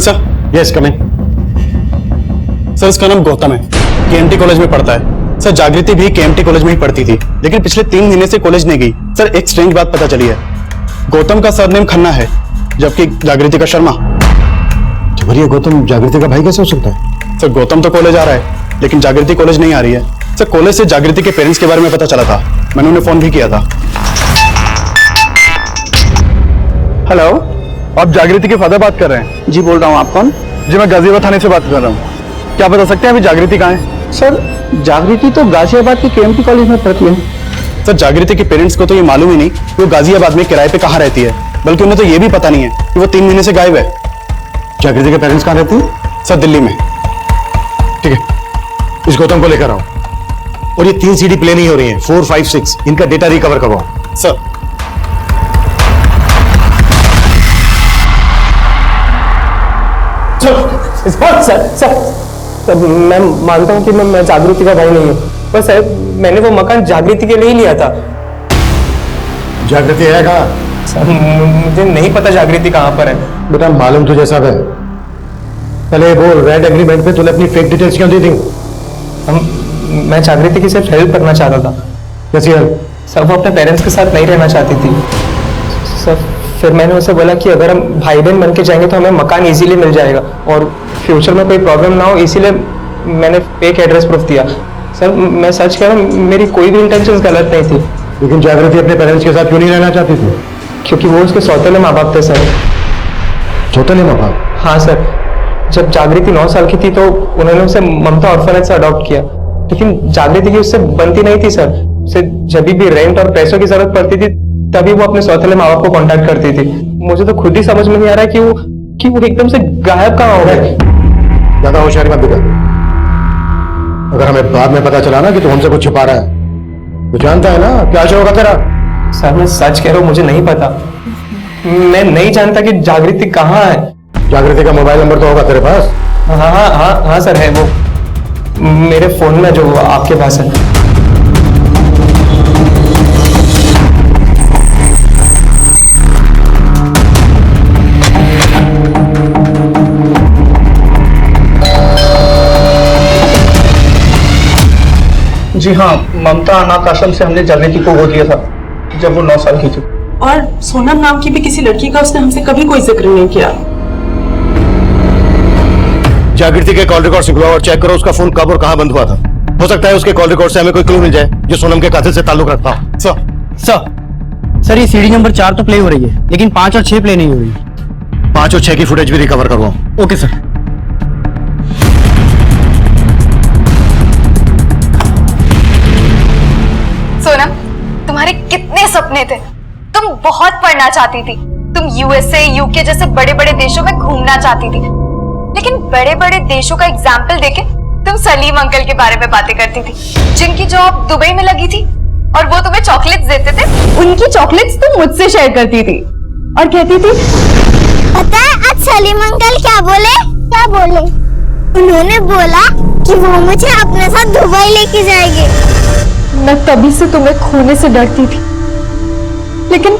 Sir yes coming. Sir, इसका नाम गौतम है, केएमटी कॉलेज में पढ़ता है। सर, जागृति भी केएमटी कॉलेज में ही पढ़ती थी, लेकिन पिछले 3 महीने से कॉलेज नहीं गई। सर, एक स्ट्रेंज बात पता चली है, गौतम का सरनेम खन्ना है जबकि जागृति का शर्मा। ये गौतम जागृति का भाई कैसे हो सकता है? सर, गौतम तो कॉलेज आ रहा है लेकिन जागृति कॉलेज नहीं आ रही है। सर, कॉलेज से जागृति के पेरेंट्स के बारे में पता चला था, मैंने उन्हें फोन भी किया था। हेलो, आप जागृति के फादर बात कर रहे हैं? जी बोल रहा हूँ। आप कौन? जी, मैं गाजियाबाद थाने से बात कर रहा हूँ। क्या बता सकते हैं अभी जागृति कहाँ है? सर, जागृति तो गाजियाबाद के केएमटी कॉलेज में पढ़ती है। सर, जागृति के पेरेंट्स को तो ये मालूम ही नहीं कि वो गाजियाबाद में किराए पे कहाँ रहती है, बल्कि उन्हें तो ये भी पता नहीं है कि वो 3 महीने से गायब है। जागृति के पेरेंट्स कहाँ रहते हैं? सर, दिल्ली में। ठीक है, इस गौतम को लेकर आओ और ये 3 सीडी प्ले नहीं हो रही है, 4, 5, 6 इनका डेटा रिकवर करवाओ। सर, सर, मैं मानता हूँ कि मैं जागृति का भाई नहीं हूँ, पर सर मैंने वो मकान जागृति के लिए ही लिया था। जागृति है कहाँ? सर, मुझे नहीं पता जागृति कहाँ पर है। बेटा, मालूम तुझे सब है, पहले बोल, रेंट एग्रीमेंट पे तूने अपनी फेक डिटेल्स क्यों दी थी? मैं जागृति की सिर्फ हेल्प करना चाहता था। कैसी हेल्प? सर, वो अपने पेरेंट्स के साथ नहीं रहना चाहती थी। सर, फिर मैंने उसे बोला कि अगर हम भाई बहन बन के जाएंगे तो हमें मकान इजीली मिल जाएगा और फ्यूचर में कोई प्रॉब्लम ना हो, इसीलिए मैंने फेक एड्रेस प्रूफ दिया। सर, मैं सच कह रहा हूँ, मेरी कोई भी इंटेंशन गलत नहीं थी। लेकिन जागृति अपने पेरेंट्स के साथ क्यों नहीं रहना चाहती थी? क्योंकि वो उसके सौतेले माँ बाप थे सर। सौतेले माँ बाप? हाँ सर, जब जागृति 9 साल की थी तो उन्होंने उसे ममता ऑर्फनेज से अडॉप्ट किया, लेकिन जागृति की उससे बनती नहीं थी सर। उसे जब भी रेंट और पैसों की जरूरत पड़ती थी तभी वो अपने सौतेले माँ बाप को कांटेक्ट करती थी। मुझे तो खुद ही समझ में नहीं आ रहा है कि वो एकदम से गायब कहाँ हो गए। ज्यादा होशियारी मत दिखा, अगर हमें बाद में पता चला ना कि तू हमसे कुछ छुपा रहा है तो जानता है ना क्या होगा तेरा। सर, मैं सच कह रहा हूँ, मुझे नहीं पता, मैं नहीं जानता कि जागृति कहाँ है। जागृति का मोबाइल नंबर तो होगा तेरे पास? हाँ सर, है वो मेरे फोन में जो आपके पास है। जी हाँ, ममता अनाथ आश्रम से हमने जागृति को गोद लिया था जब वो 9 साल की थी। और सोनम नाम की भी किसी लड़की का उसने हमसे कभी कोई जिक्र नहीं किया। जागृति के कॉल रिकॉर्ड निकलवाओ और चेक करो उसका फोन कब और कहाँ बंद हुआ था। हो सकता है उसके कॉल रिकॉर्ड से हमें कोई क्लू मिल जाए जो सोनम के कातिल से ताल्लुक रखता हो। सर, ये सीडी नंबर 4 तो प्ले हो रही है लेकिन 5 और 6 प्ले नहीं हो रही। 5 और 6 की फुटेज भी रिकवर करवाओ। Okay sir. सोनम, तुम्हारे कितने सपने थे, तुम बहुत पढ़ना चाहती थी, तुम यूएसए यूके जैसे बड़े बड़े देशों में घूमना चाहती थी, लेकिन बड़े बड़े देशों का एग्जाम्पल देके तुम सलीम अंकल के बारे में बातें करती थी, जिनकी जॉब दुबई में लगी थी और वो तुम्हें चॉकलेट्स देते थे। उनकी चॉकलेट्स तुम मुझसे शेयर करती थी और कहती थी, पता है आज सलीम अंकल क्या बोले? क्या बोले? उन्होंने बोला कि वो मुझे अपने साथ दुबई लेके जाएंगे। मैं तभी से तुम्हें खोने से डरती थी, लेकिन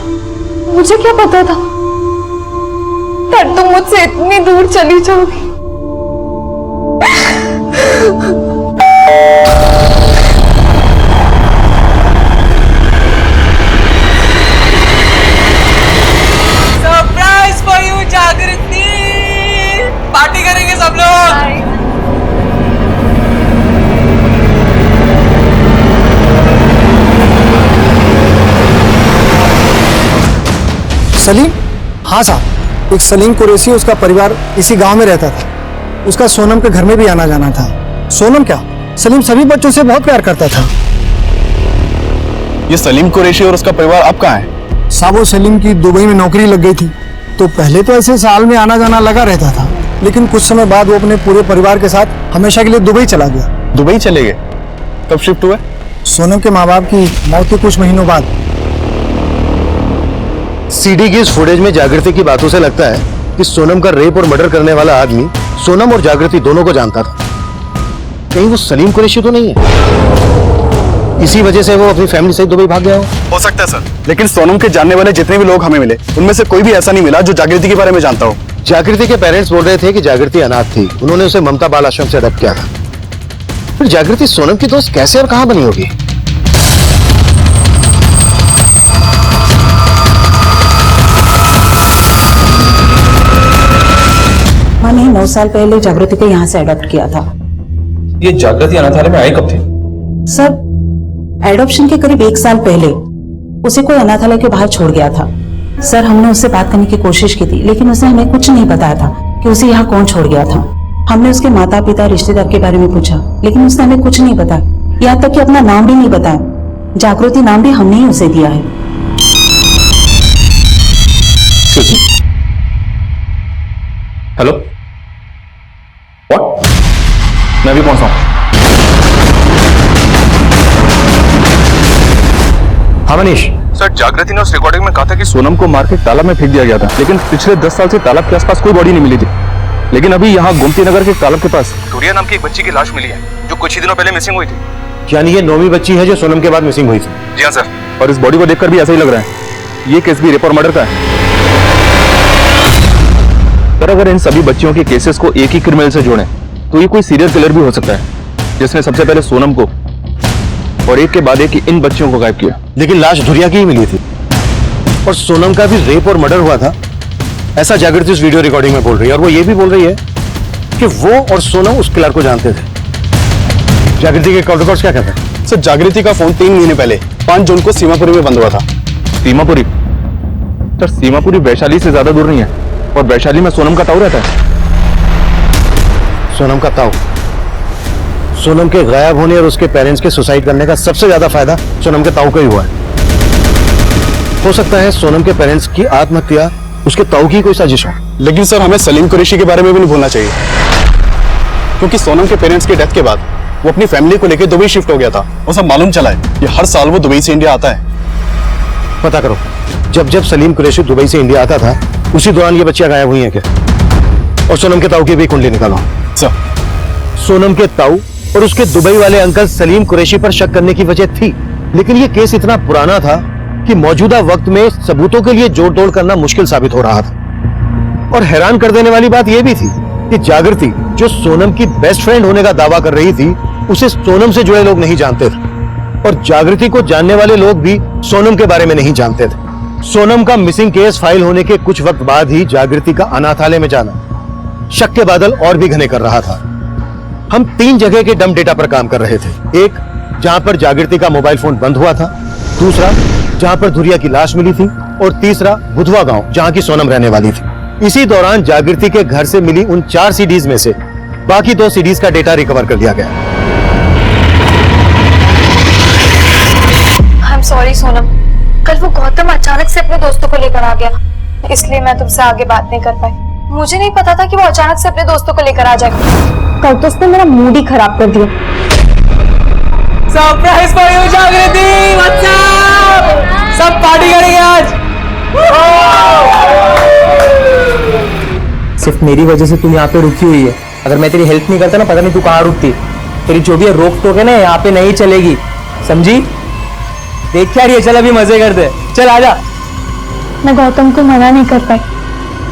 मुझे क्या पता था फिर तुम मुझसे इतनी दूर चली जाओगी। सरप्राइज फॉर यू जागृति, पार्टी करेंगे सब लोग। सलीम? हाँ साहब, एक सलीम कुरैशी, उसका परिवार इसी गांव में रहता था। उसका सोनम के घर में भी आना जाना था। सोनम क्या, सलीम सभी बच्चों से बहुत प्यार करता था। ये सलीम कुरैशी और उसका परिवार अब कहाँ है? साहब वो सलीम की दुबई में नौकरी लग गई थी, तो पहले तो ऐसे साल में आना जाना लगा रहता था, लेकिन कुछ समय बाद वो अपने पूरे परिवार के साथ हमेशा के लिए दुबई चला गया। दुबई चले गए? कब शिफ्ट हुए? सोनम के माँ बाप की मौत के कुछ महीनों बाद। सीडी की इस फुटेज में जागृति की बातों से लगता है कि सोनम का रेप और मर्डर करने वाला आदमी सोनम और जागृति दोनों को जानता था। कहीं वो सलीम कुरैशी तो नहीं है? इसी वजह से वो अपनी फैमिली से दुबई भाग गया हो सकता है सर, लेकिन सोनम के जानने वाले जितने भी लोग हमें मिले उनमें से कोई भी ऐसा नहीं मिला जो जागृति के बारे में जानता हो। जागृति के पेरेंट्स बोल रहे थे कि जागृति अनाथ थी, उन्होंने उसे ममता बाल आश्रम से अडॉप्ट किया था। फिर जागृति सोनम की दोस्त कैसे और कहां बनी होगी? मैंने 9 साल पहले जागृति को यहाँ से अडॉप्ट किया था। ये जागृति अनाथालय में आई कब थी? सर एडॉप्शन के करीब 1 साल पहले उसे कोई अनाथालय के बाहर छोड़ गया था। सर हमने उससे बात करने की कोशिश की थी, लेकिन उसने हमें कुछ नहीं बताया था कि उसे यहाँ कौन छोड़ गया था। हमने उसके माता पिता रिश्तेदार के बारे में पूछा, लेकिन उसने हमें कुछ नहीं बताया, यहाँ तक कि अपना नाम भी नहीं बताया। जागृति नाम भी हमने ही उसे दिया है। Hello, what? मैं अभी पहुंचा हूं। हाँ मनीष। सर जागृति ने उस रिकॉर्डिंग में कहा था कि सोनम को मार के तालाब में फेंक दिया गया था, लेकिन पिछले 10 साल से तालाब के आसपास कोई बॉडी नहीं मिली थी। लेकिन अभी यहाँ गोमती नगर के तालाब के पास टूरिया नाम की एक बच्ची की लाश मिली है, जो कुछ ही दिनों पहले मिसिंग हुई थी। यानी ये 9वीं बच्ची है जो सोनम के बाद मिसिंग हुई थी? जी हाँ सर, और इस बॉडी को देखकर भी ऐसा ही लग रहा है। ये केस भी रेप और मर्डर का है। पर अगर इन सभी बच्चियों के केसेस को एक ही क्रिमिनल से जोड़ें तो ये कोई सीरियल किलर भी हो सकता है, जिसने सबसे पहले सोनम को और एक के बाद एक इन बच्चियों को गायब किया। लेकिन लाश धुरिया की ही मिली थी और सोनम का भी रेप और मर्डर हुआ था, ऐसा जागृति उस वीडियो रिकॉर्डिंग में बोल रही है। और वो ये भी बोल रही है कि वो और सोनम उस किलर को जानते थे। जागृति के कॉल रिकॉर्ड्स क्या कहते हैं? सर जागृति का फोन 3 महीने पहले 5 जून को सीमापुरी में बंद हुआ था। सीमापुरी? सर सीमापुरी वैशाली से ज्यादा दूर नहीं है, और वैशाली में सोनम का ताऊ रहता है। सोनम का ताऊ? सोनम के गायब होने और उसके पेरेंट्स के सुसाइड करने का सबसे ज्यादा फायदा सोनम के ताऊ को ही हुआ है। हो सकता है सोनम के पेरेंट्स की आत्महत्या उसके ताऊ की कोई साजिश हो। लेकिन सर हमें सलीम कुरैशी के बारे में भी नहीं भूलना चाहिए, क्योंकि सोनम के पेरेंट्स के डेथ के बाद वो अपनी फैमिली को लेकर दुबई शिफ्ट हो गया था। और सब मालूम चला है कि हर साल वो दुबई से इंडिया आता है। पता करो, जब जब सलीम कुरैशी दुबई से इंडिया आता था उसी दौरान ये बच्चियां गायब हुई हैं क्या? और सोनम के ताऊ की भी कुंडली निकालो। सर सोनम के ताऊ और उसके दुबई वाले अंकल सलीम कुरैशी पर शक करने की वजह थी, लेकिन ये केस इतना पुराना था कि मौजूदा वक्त में सबूतों के लिए जोड़ तोड़ करना मुश्किल साबित हो रहा था। और हैरान कर देने वाली बात यह भी थी कि जागृति जो सोनम की बेस्ट फ्रेंड होने का दावा कर रही थी, उसे सोनम से जुड़े लोग नहीं जानते थे, और जागृति को जानने वाले लोग भी सोनम के बारे में नहीं जानते थे। सोनम का मिसिंग केस फाइल होने के कुछ वक्त बाद ही जागृति का अनाथालय में जाना शक के बादल और भी घने कर रहा था। हम 3 जगह के डम डेटा पर काम कर रहे थे। एक, जहां पर जागृति का मोबाइल फोन बंद हुआ था, दूसरा जहां पर धुरिया की लाश मिली थी, और तीसरा बुधवा गांव जहां की सोनम रहने वाली थी। इसी दौरान जागृति के घर से मिली उन 4 सीडीज में से बाकी 2 सीडीज का डेटा रिकवर कर लिया गया। आई एम सॉरी सोनम, कल वो गौतम अचानक से अपने दोस्तों को लेकर आ गया, इसलिए मैं तुमसे आगे बात नहीं कर पाई। मुझे नहीं पता था कि वो अचानक से अपने दोस्तों को लेकर आ जाएगा। कल तो उसने मेरा मूड ही खराब कर दिया। सरप्राइज फॉर यू जागृति, व्हाट्स अप? सब पार्टी करेंगे आज। सिर्फ मेरी वजह से तुम यहाँ पे रुकी हुई है। अगर मैं तेरी हेल्प नहीं करता ना, पता नहीं तू कहाँ रुकती। तेरी जो भी रोक टोक है ना, यहाँ पे नहीं चलेगी, समझी? देख क्या रही है? चल अभी मजे करते, चल आजा। मैं गौतम को मना नहीं कर पाई।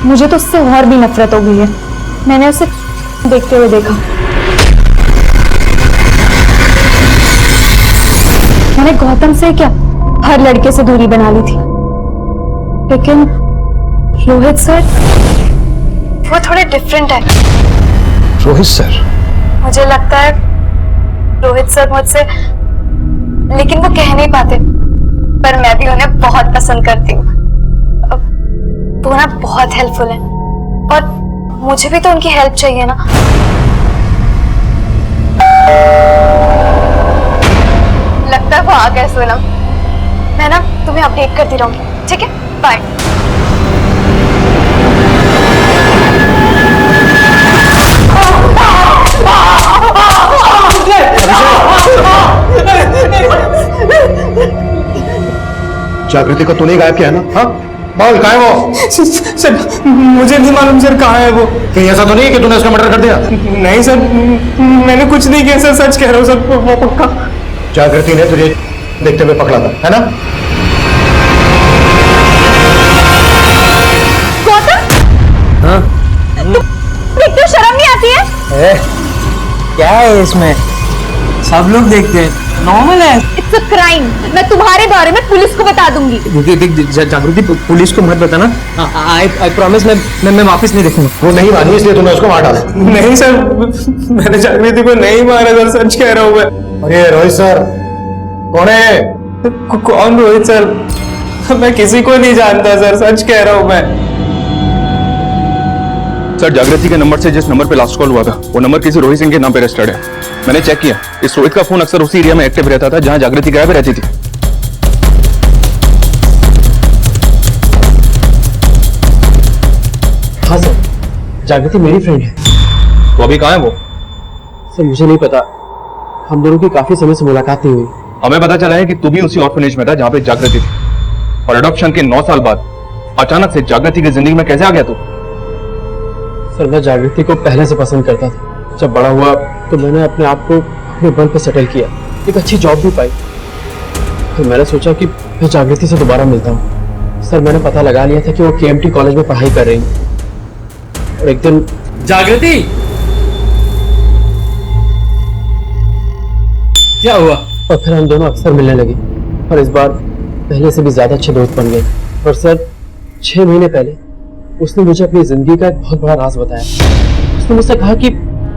मुझे तो उससे और भी नफरत हो गई है। मैंने उसे देखते हुए देखा। मैंने गौतम से क्या हर लड़के से दूरी बना ली थी, लेकिन रोहित सर वो थोड़े डिफरेंट है। रोहित सर? मुझे लगता है रोहित सर मुझसे, लेकिन वो कह नहीं पाते, पर मैं भी उन्हें बहुत पसंद करती हूँ। वो ना बहुत हेल्पफुल है और मुझे भी तो उनकी हेल्प चाहिए ना। लगता है वो आ गए सोनम। मैं ना तुम्हें अपडेट करती रहूंगी, ठीक है? बाय। जागृति को तूने गायब किया ना? हाँ बोल, कहाँ है वो? सर मुझे नहीं मालूम सर कहाँ है वो। कहीं ऐसा तो नहीं है कि तूने उसका मर्डर कर दिया? नहीं सर, मैंने कुछ नहीं किया सर, सच कह रहा हूँ सर, वो पक्का। जागृति ने तुझे देखते हुए पकड़ा था, है ना? गौतम, हाँ? देखते हो शर्म नहीं आती है? क्या है इसमें? सब लोग देखते हैं, नॉर्मल है। It's a crime. मैं तुम्हारे बारे में पुलिस को बता दूंगी। देख जागृति, पुलिस को मत बताना। आई प्रॉमिस, मैं वापस नहीं देखूंगा। वो नहीं मानी इसलिए तूने उसको मार डाला? नहीं सर, मैंने जागृति को नहीं मारा सर, सच कह रहा हूँ मैं। अरे रोहित सर कौन है? कौन रोहित सर? मैं किसी को नहीं जानता सर, सच कह रहा हूँ मैं। सर जागृति के नंबर से जिस नंबर पे लास्ट कॉल हुआ था वो नंबर किसी रोहित सिंह के नाम पे रजिस्टर्ड है। मैंने चेक किया, इस रोहित का फोन अक्सर उसी एरिया में एक्टिव रहता था जहां जागृति गायब रहती थी। हाँ सर, जागृति मेरी फ्रेंड है। तो अभी कहाँ है वो? सर मुझे नहीं पता, हम दोनों की काफी समय से मुलाकात नहीं हुई। हमें पता चला है कि तू भी उसी ऑर्फनेज में था जहां पे जागृति थी, और अडॉप्शन के 9 साल बाद अचानक से जागृति की जिंदगी में कैसे आ गया तू? सर मैं जागृति को पहले से पसंद करता था। जब बड़ा हुआ तो मैंने अपने आप को अपने बल पे सेटल किया, एक अच्छी जॉब भी पाई। फिर मैंने सोचा कि मैं जागृति से दोबारा मिलता हूँ। सर मैंने पता लगा लिया था कि वो KMT कॉलेज में पढ़ाई कर रही है, और एक दिन जागृति क्या हुआ? और फिर हम दोनों अक्सर मिलने लगे, और इस बार पहले से भी ज्यादा अच्छे दोस्त बन गए। और सर 6 महीने पहले उसने मुझे अपनी जिंदगी का एक बहुत बड़ा राज बताया। उसने मुझसे कहा कि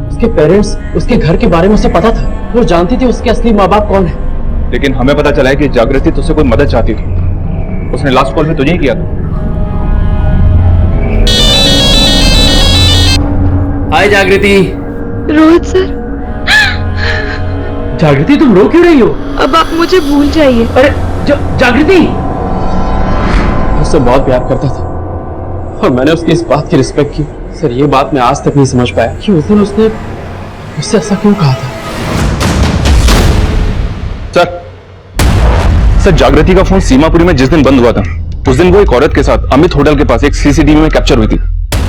उसके पेरेंट्स उसके घर के बारे में उसे पता था, वो जानती थी उसके असली माँ बाप कौन है। लेकिन हमें पता चला है कि जागृति तुझसे कोई मदद चाहती थी। उसने लास्ट कॉल में तुझे ही किया था। हाय जागृति। रोहित सर, जागृति तुम रो क्यों रही हो? अब आप मुझे भूल जाइए। अरे जागृति, उससे बहुत प्यार करता था और मैंने उसकी इस बात की रिस्पेक्ट की। सर ये बात मैं आज तक नहीं समझ पाया कि उस दिन उसने मुझसे ऐसा क्यों कहा था। सर जागृति का फोन सीमापुरी में जिस दिन बंद हुआ था उस दिन वो एक औरत के साथ अमित होटल के पास एक CCTV में कैप्चर हुई थी।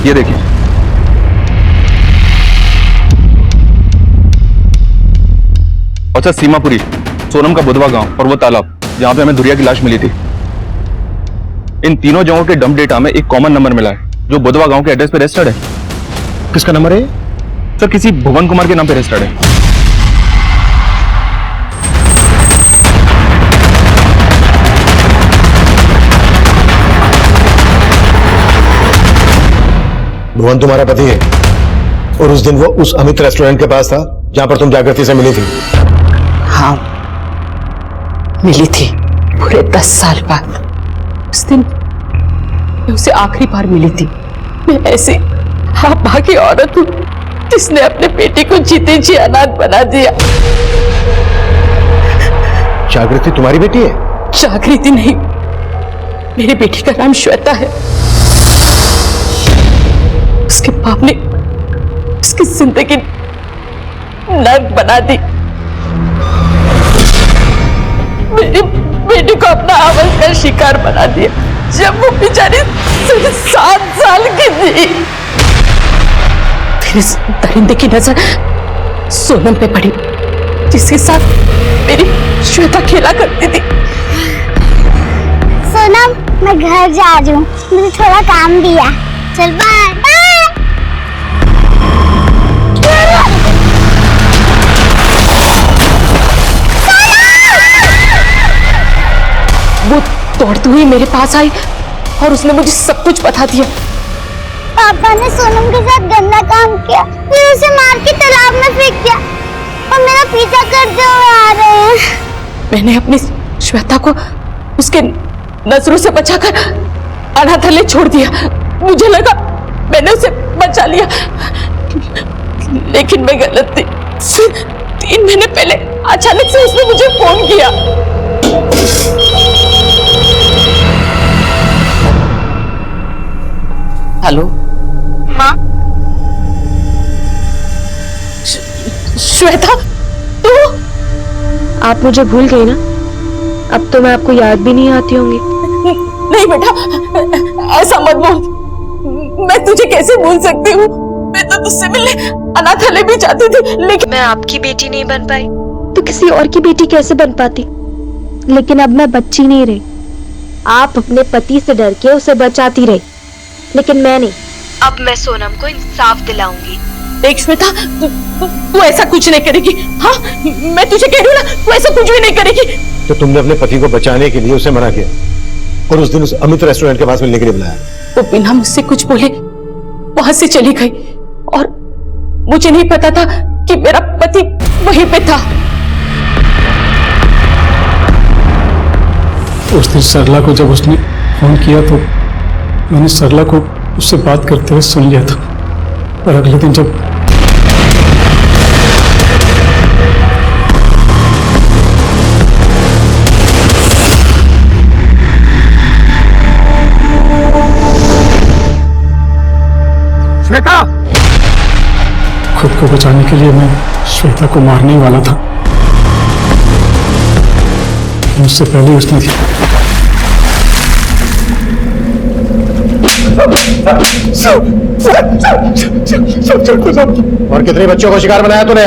ये देखिए। और सर सीमापुरी, सोनम का बुधवा गांव और वो तालाब जहां पे हमें धुरिया की लाश मिली थी, इन तीनों जगहों के डंप डेटा में एक कॉमन नंबर मिला है जो बुधवा गांव के एड्रेस पे रजिस्टर्ड है। किसका नंबर है? सर किसी भुवन कुमार के नाम पे रजिस्टर्ड है। भुवन तुम्हारा पति है और उस दिन वो उस अमित रेस्टोरेंट के पास था जहां पर तुम जागृति से मिली थी। हाँ मिली थी, पूरे 10 साल बाद। उस दिन मैं उसे आखिरी बार मिली थी। मैं ऐसी भागी औरत हूँ जिसने अपने बेटे को जीते जी अनाथ बना दिया। जागृति तुम्हारी बेटी है? जागृति नहीं, मेरी बेटी का नाम श्वेता है। उसके बाप ने उसकी जिंदगी नर्क बना दी। मेरी बेटी को अपना अमल का शिकार बना दिया जब वो बेचारी सिर्फ 7 साल की थी। फिर इस दरिंदे की नजर सोनम पे पड़ी जिसके साथ मेरी श्वेता खेला करती थी। सोनम मैं घर जा रही हूँ, मुझे थोड़ा काम दिया। चल बाय बाय। वो दौड़ती हुई मेरे पास आई और उसने मुझे सब कुछ बता दिया। पापा ने सोनम के साथ गंदा काम किया, फिर उसे मार के तालाब में फेंक दिया और मेरा पीछा करते हुए आ रहे हैं। मैंने अपनी श्वेता को उसके नजरों से बचाकर अनाथालय छोड़ दिया। मुझे लगा मैंने उसे बचा लिया, लेकिन मैं गलत थी। 3 महीने पहले अचानक से उसने मुझे फोन किया। हेलो माँ, श्वेता, तू? आप मुझे भूल गई ना? अब तो मैं आपको याद भी नहीं आती होंगी। नहीं बेटा, ऐसा मत बोल। मैं तुझे कैसे भूल सकती हूँ? मैं तो तुझसे मिलने अनाथालय भी जाती थी, लेकिन मैं आपकी बेटी नहीं बन पाई तो किसी और की बेटी कैसे बन पाती? लेकिन अब मैं बच्ची नहीं रही। आप अपने पति से डर के उसे बचाती रही, लेकिन मैं नहीं। अब मैं सोनम को इंसाफ दिलाऊंगी। देख श्वेता, तू ऐसा कुछ नहीं करेगी। हाँ, मैं तुझे कह रही हूँ ना, तू ऐसा कुछ भी नहीं करेगी। तो तुमने अपने पति को बचाने के लिए उसे मना किया और उस दिन उस अमित रेस्टोरेंट के पास मिलने के लिए बुलाया। वो बिना मुझसे कुछ बोले वहां से चली गई और मुझे नहीं पता था कि मेरा पति वहीं पे था। उस दिन सरला को जब उसने फोन किया तो मैंने सरला को उससे बात करते हुए सुन लिया था, और अगले दिन जब श्वेता, खुद को बचाने के लिए मैं श्वेता को मारने ही वाला था, मुझसे पहले उसने और कितने बच्चों को शिकार बनाया तूने?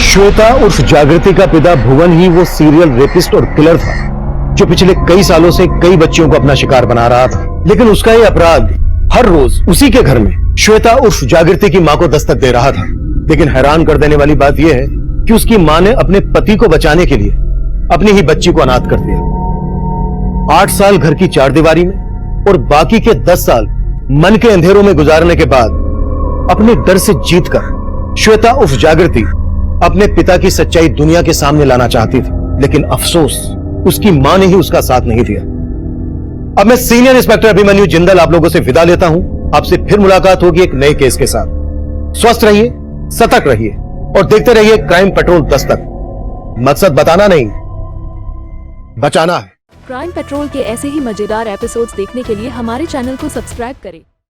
श्वेता उर्फ जागृति का पिता भुवन ही वो सीरियल रेपिस्ट और किलर था जो पिछले कई सालों से कई बच्चियों को अपना शिकार बना रहा था। लेकिन उसका ये अपराध हर रोज उसी के घर में श्वेता उर्फ जागृति की मां को दस्तक दे रहा था। लेकिन हैरान कर देने वाली बात यह है कि उसकी मां ने अपने पति को बचाने के लिए अपनी ही बच्ची को अनाथ कर दिया। 8 साल घर की चारदीवारी में और बाकी के 10 साल मन के अंधेरों में गुजारने के बाद अपने डर से जीतकर श्वेता उर्फ जागृति अपने पिता की सच्चाई दुनिया के सामने लाना चाहती थी। लेकिन अफसोस उसकी मां ने ही उसका साथ नहीं दिया। अब मैं सीनियर इंस्पेक्टर अभिमन्यु जिंदल आप लोगों से विदा लेता हूं। आपसे फिर मुलाकात होगी एक नए केस के साथ। स्वस्थ रहिए, सतर्क रहिए और देखते रहिए क्राइम पेट्रोल दस्तक। मकसद बताना नहीं, बचाना है। क्राइम पेट्रोल के ऐसे ही मजेदार एपिसोड्स देखने के लिए हमारे चैनल को सब्सक्राइब करें।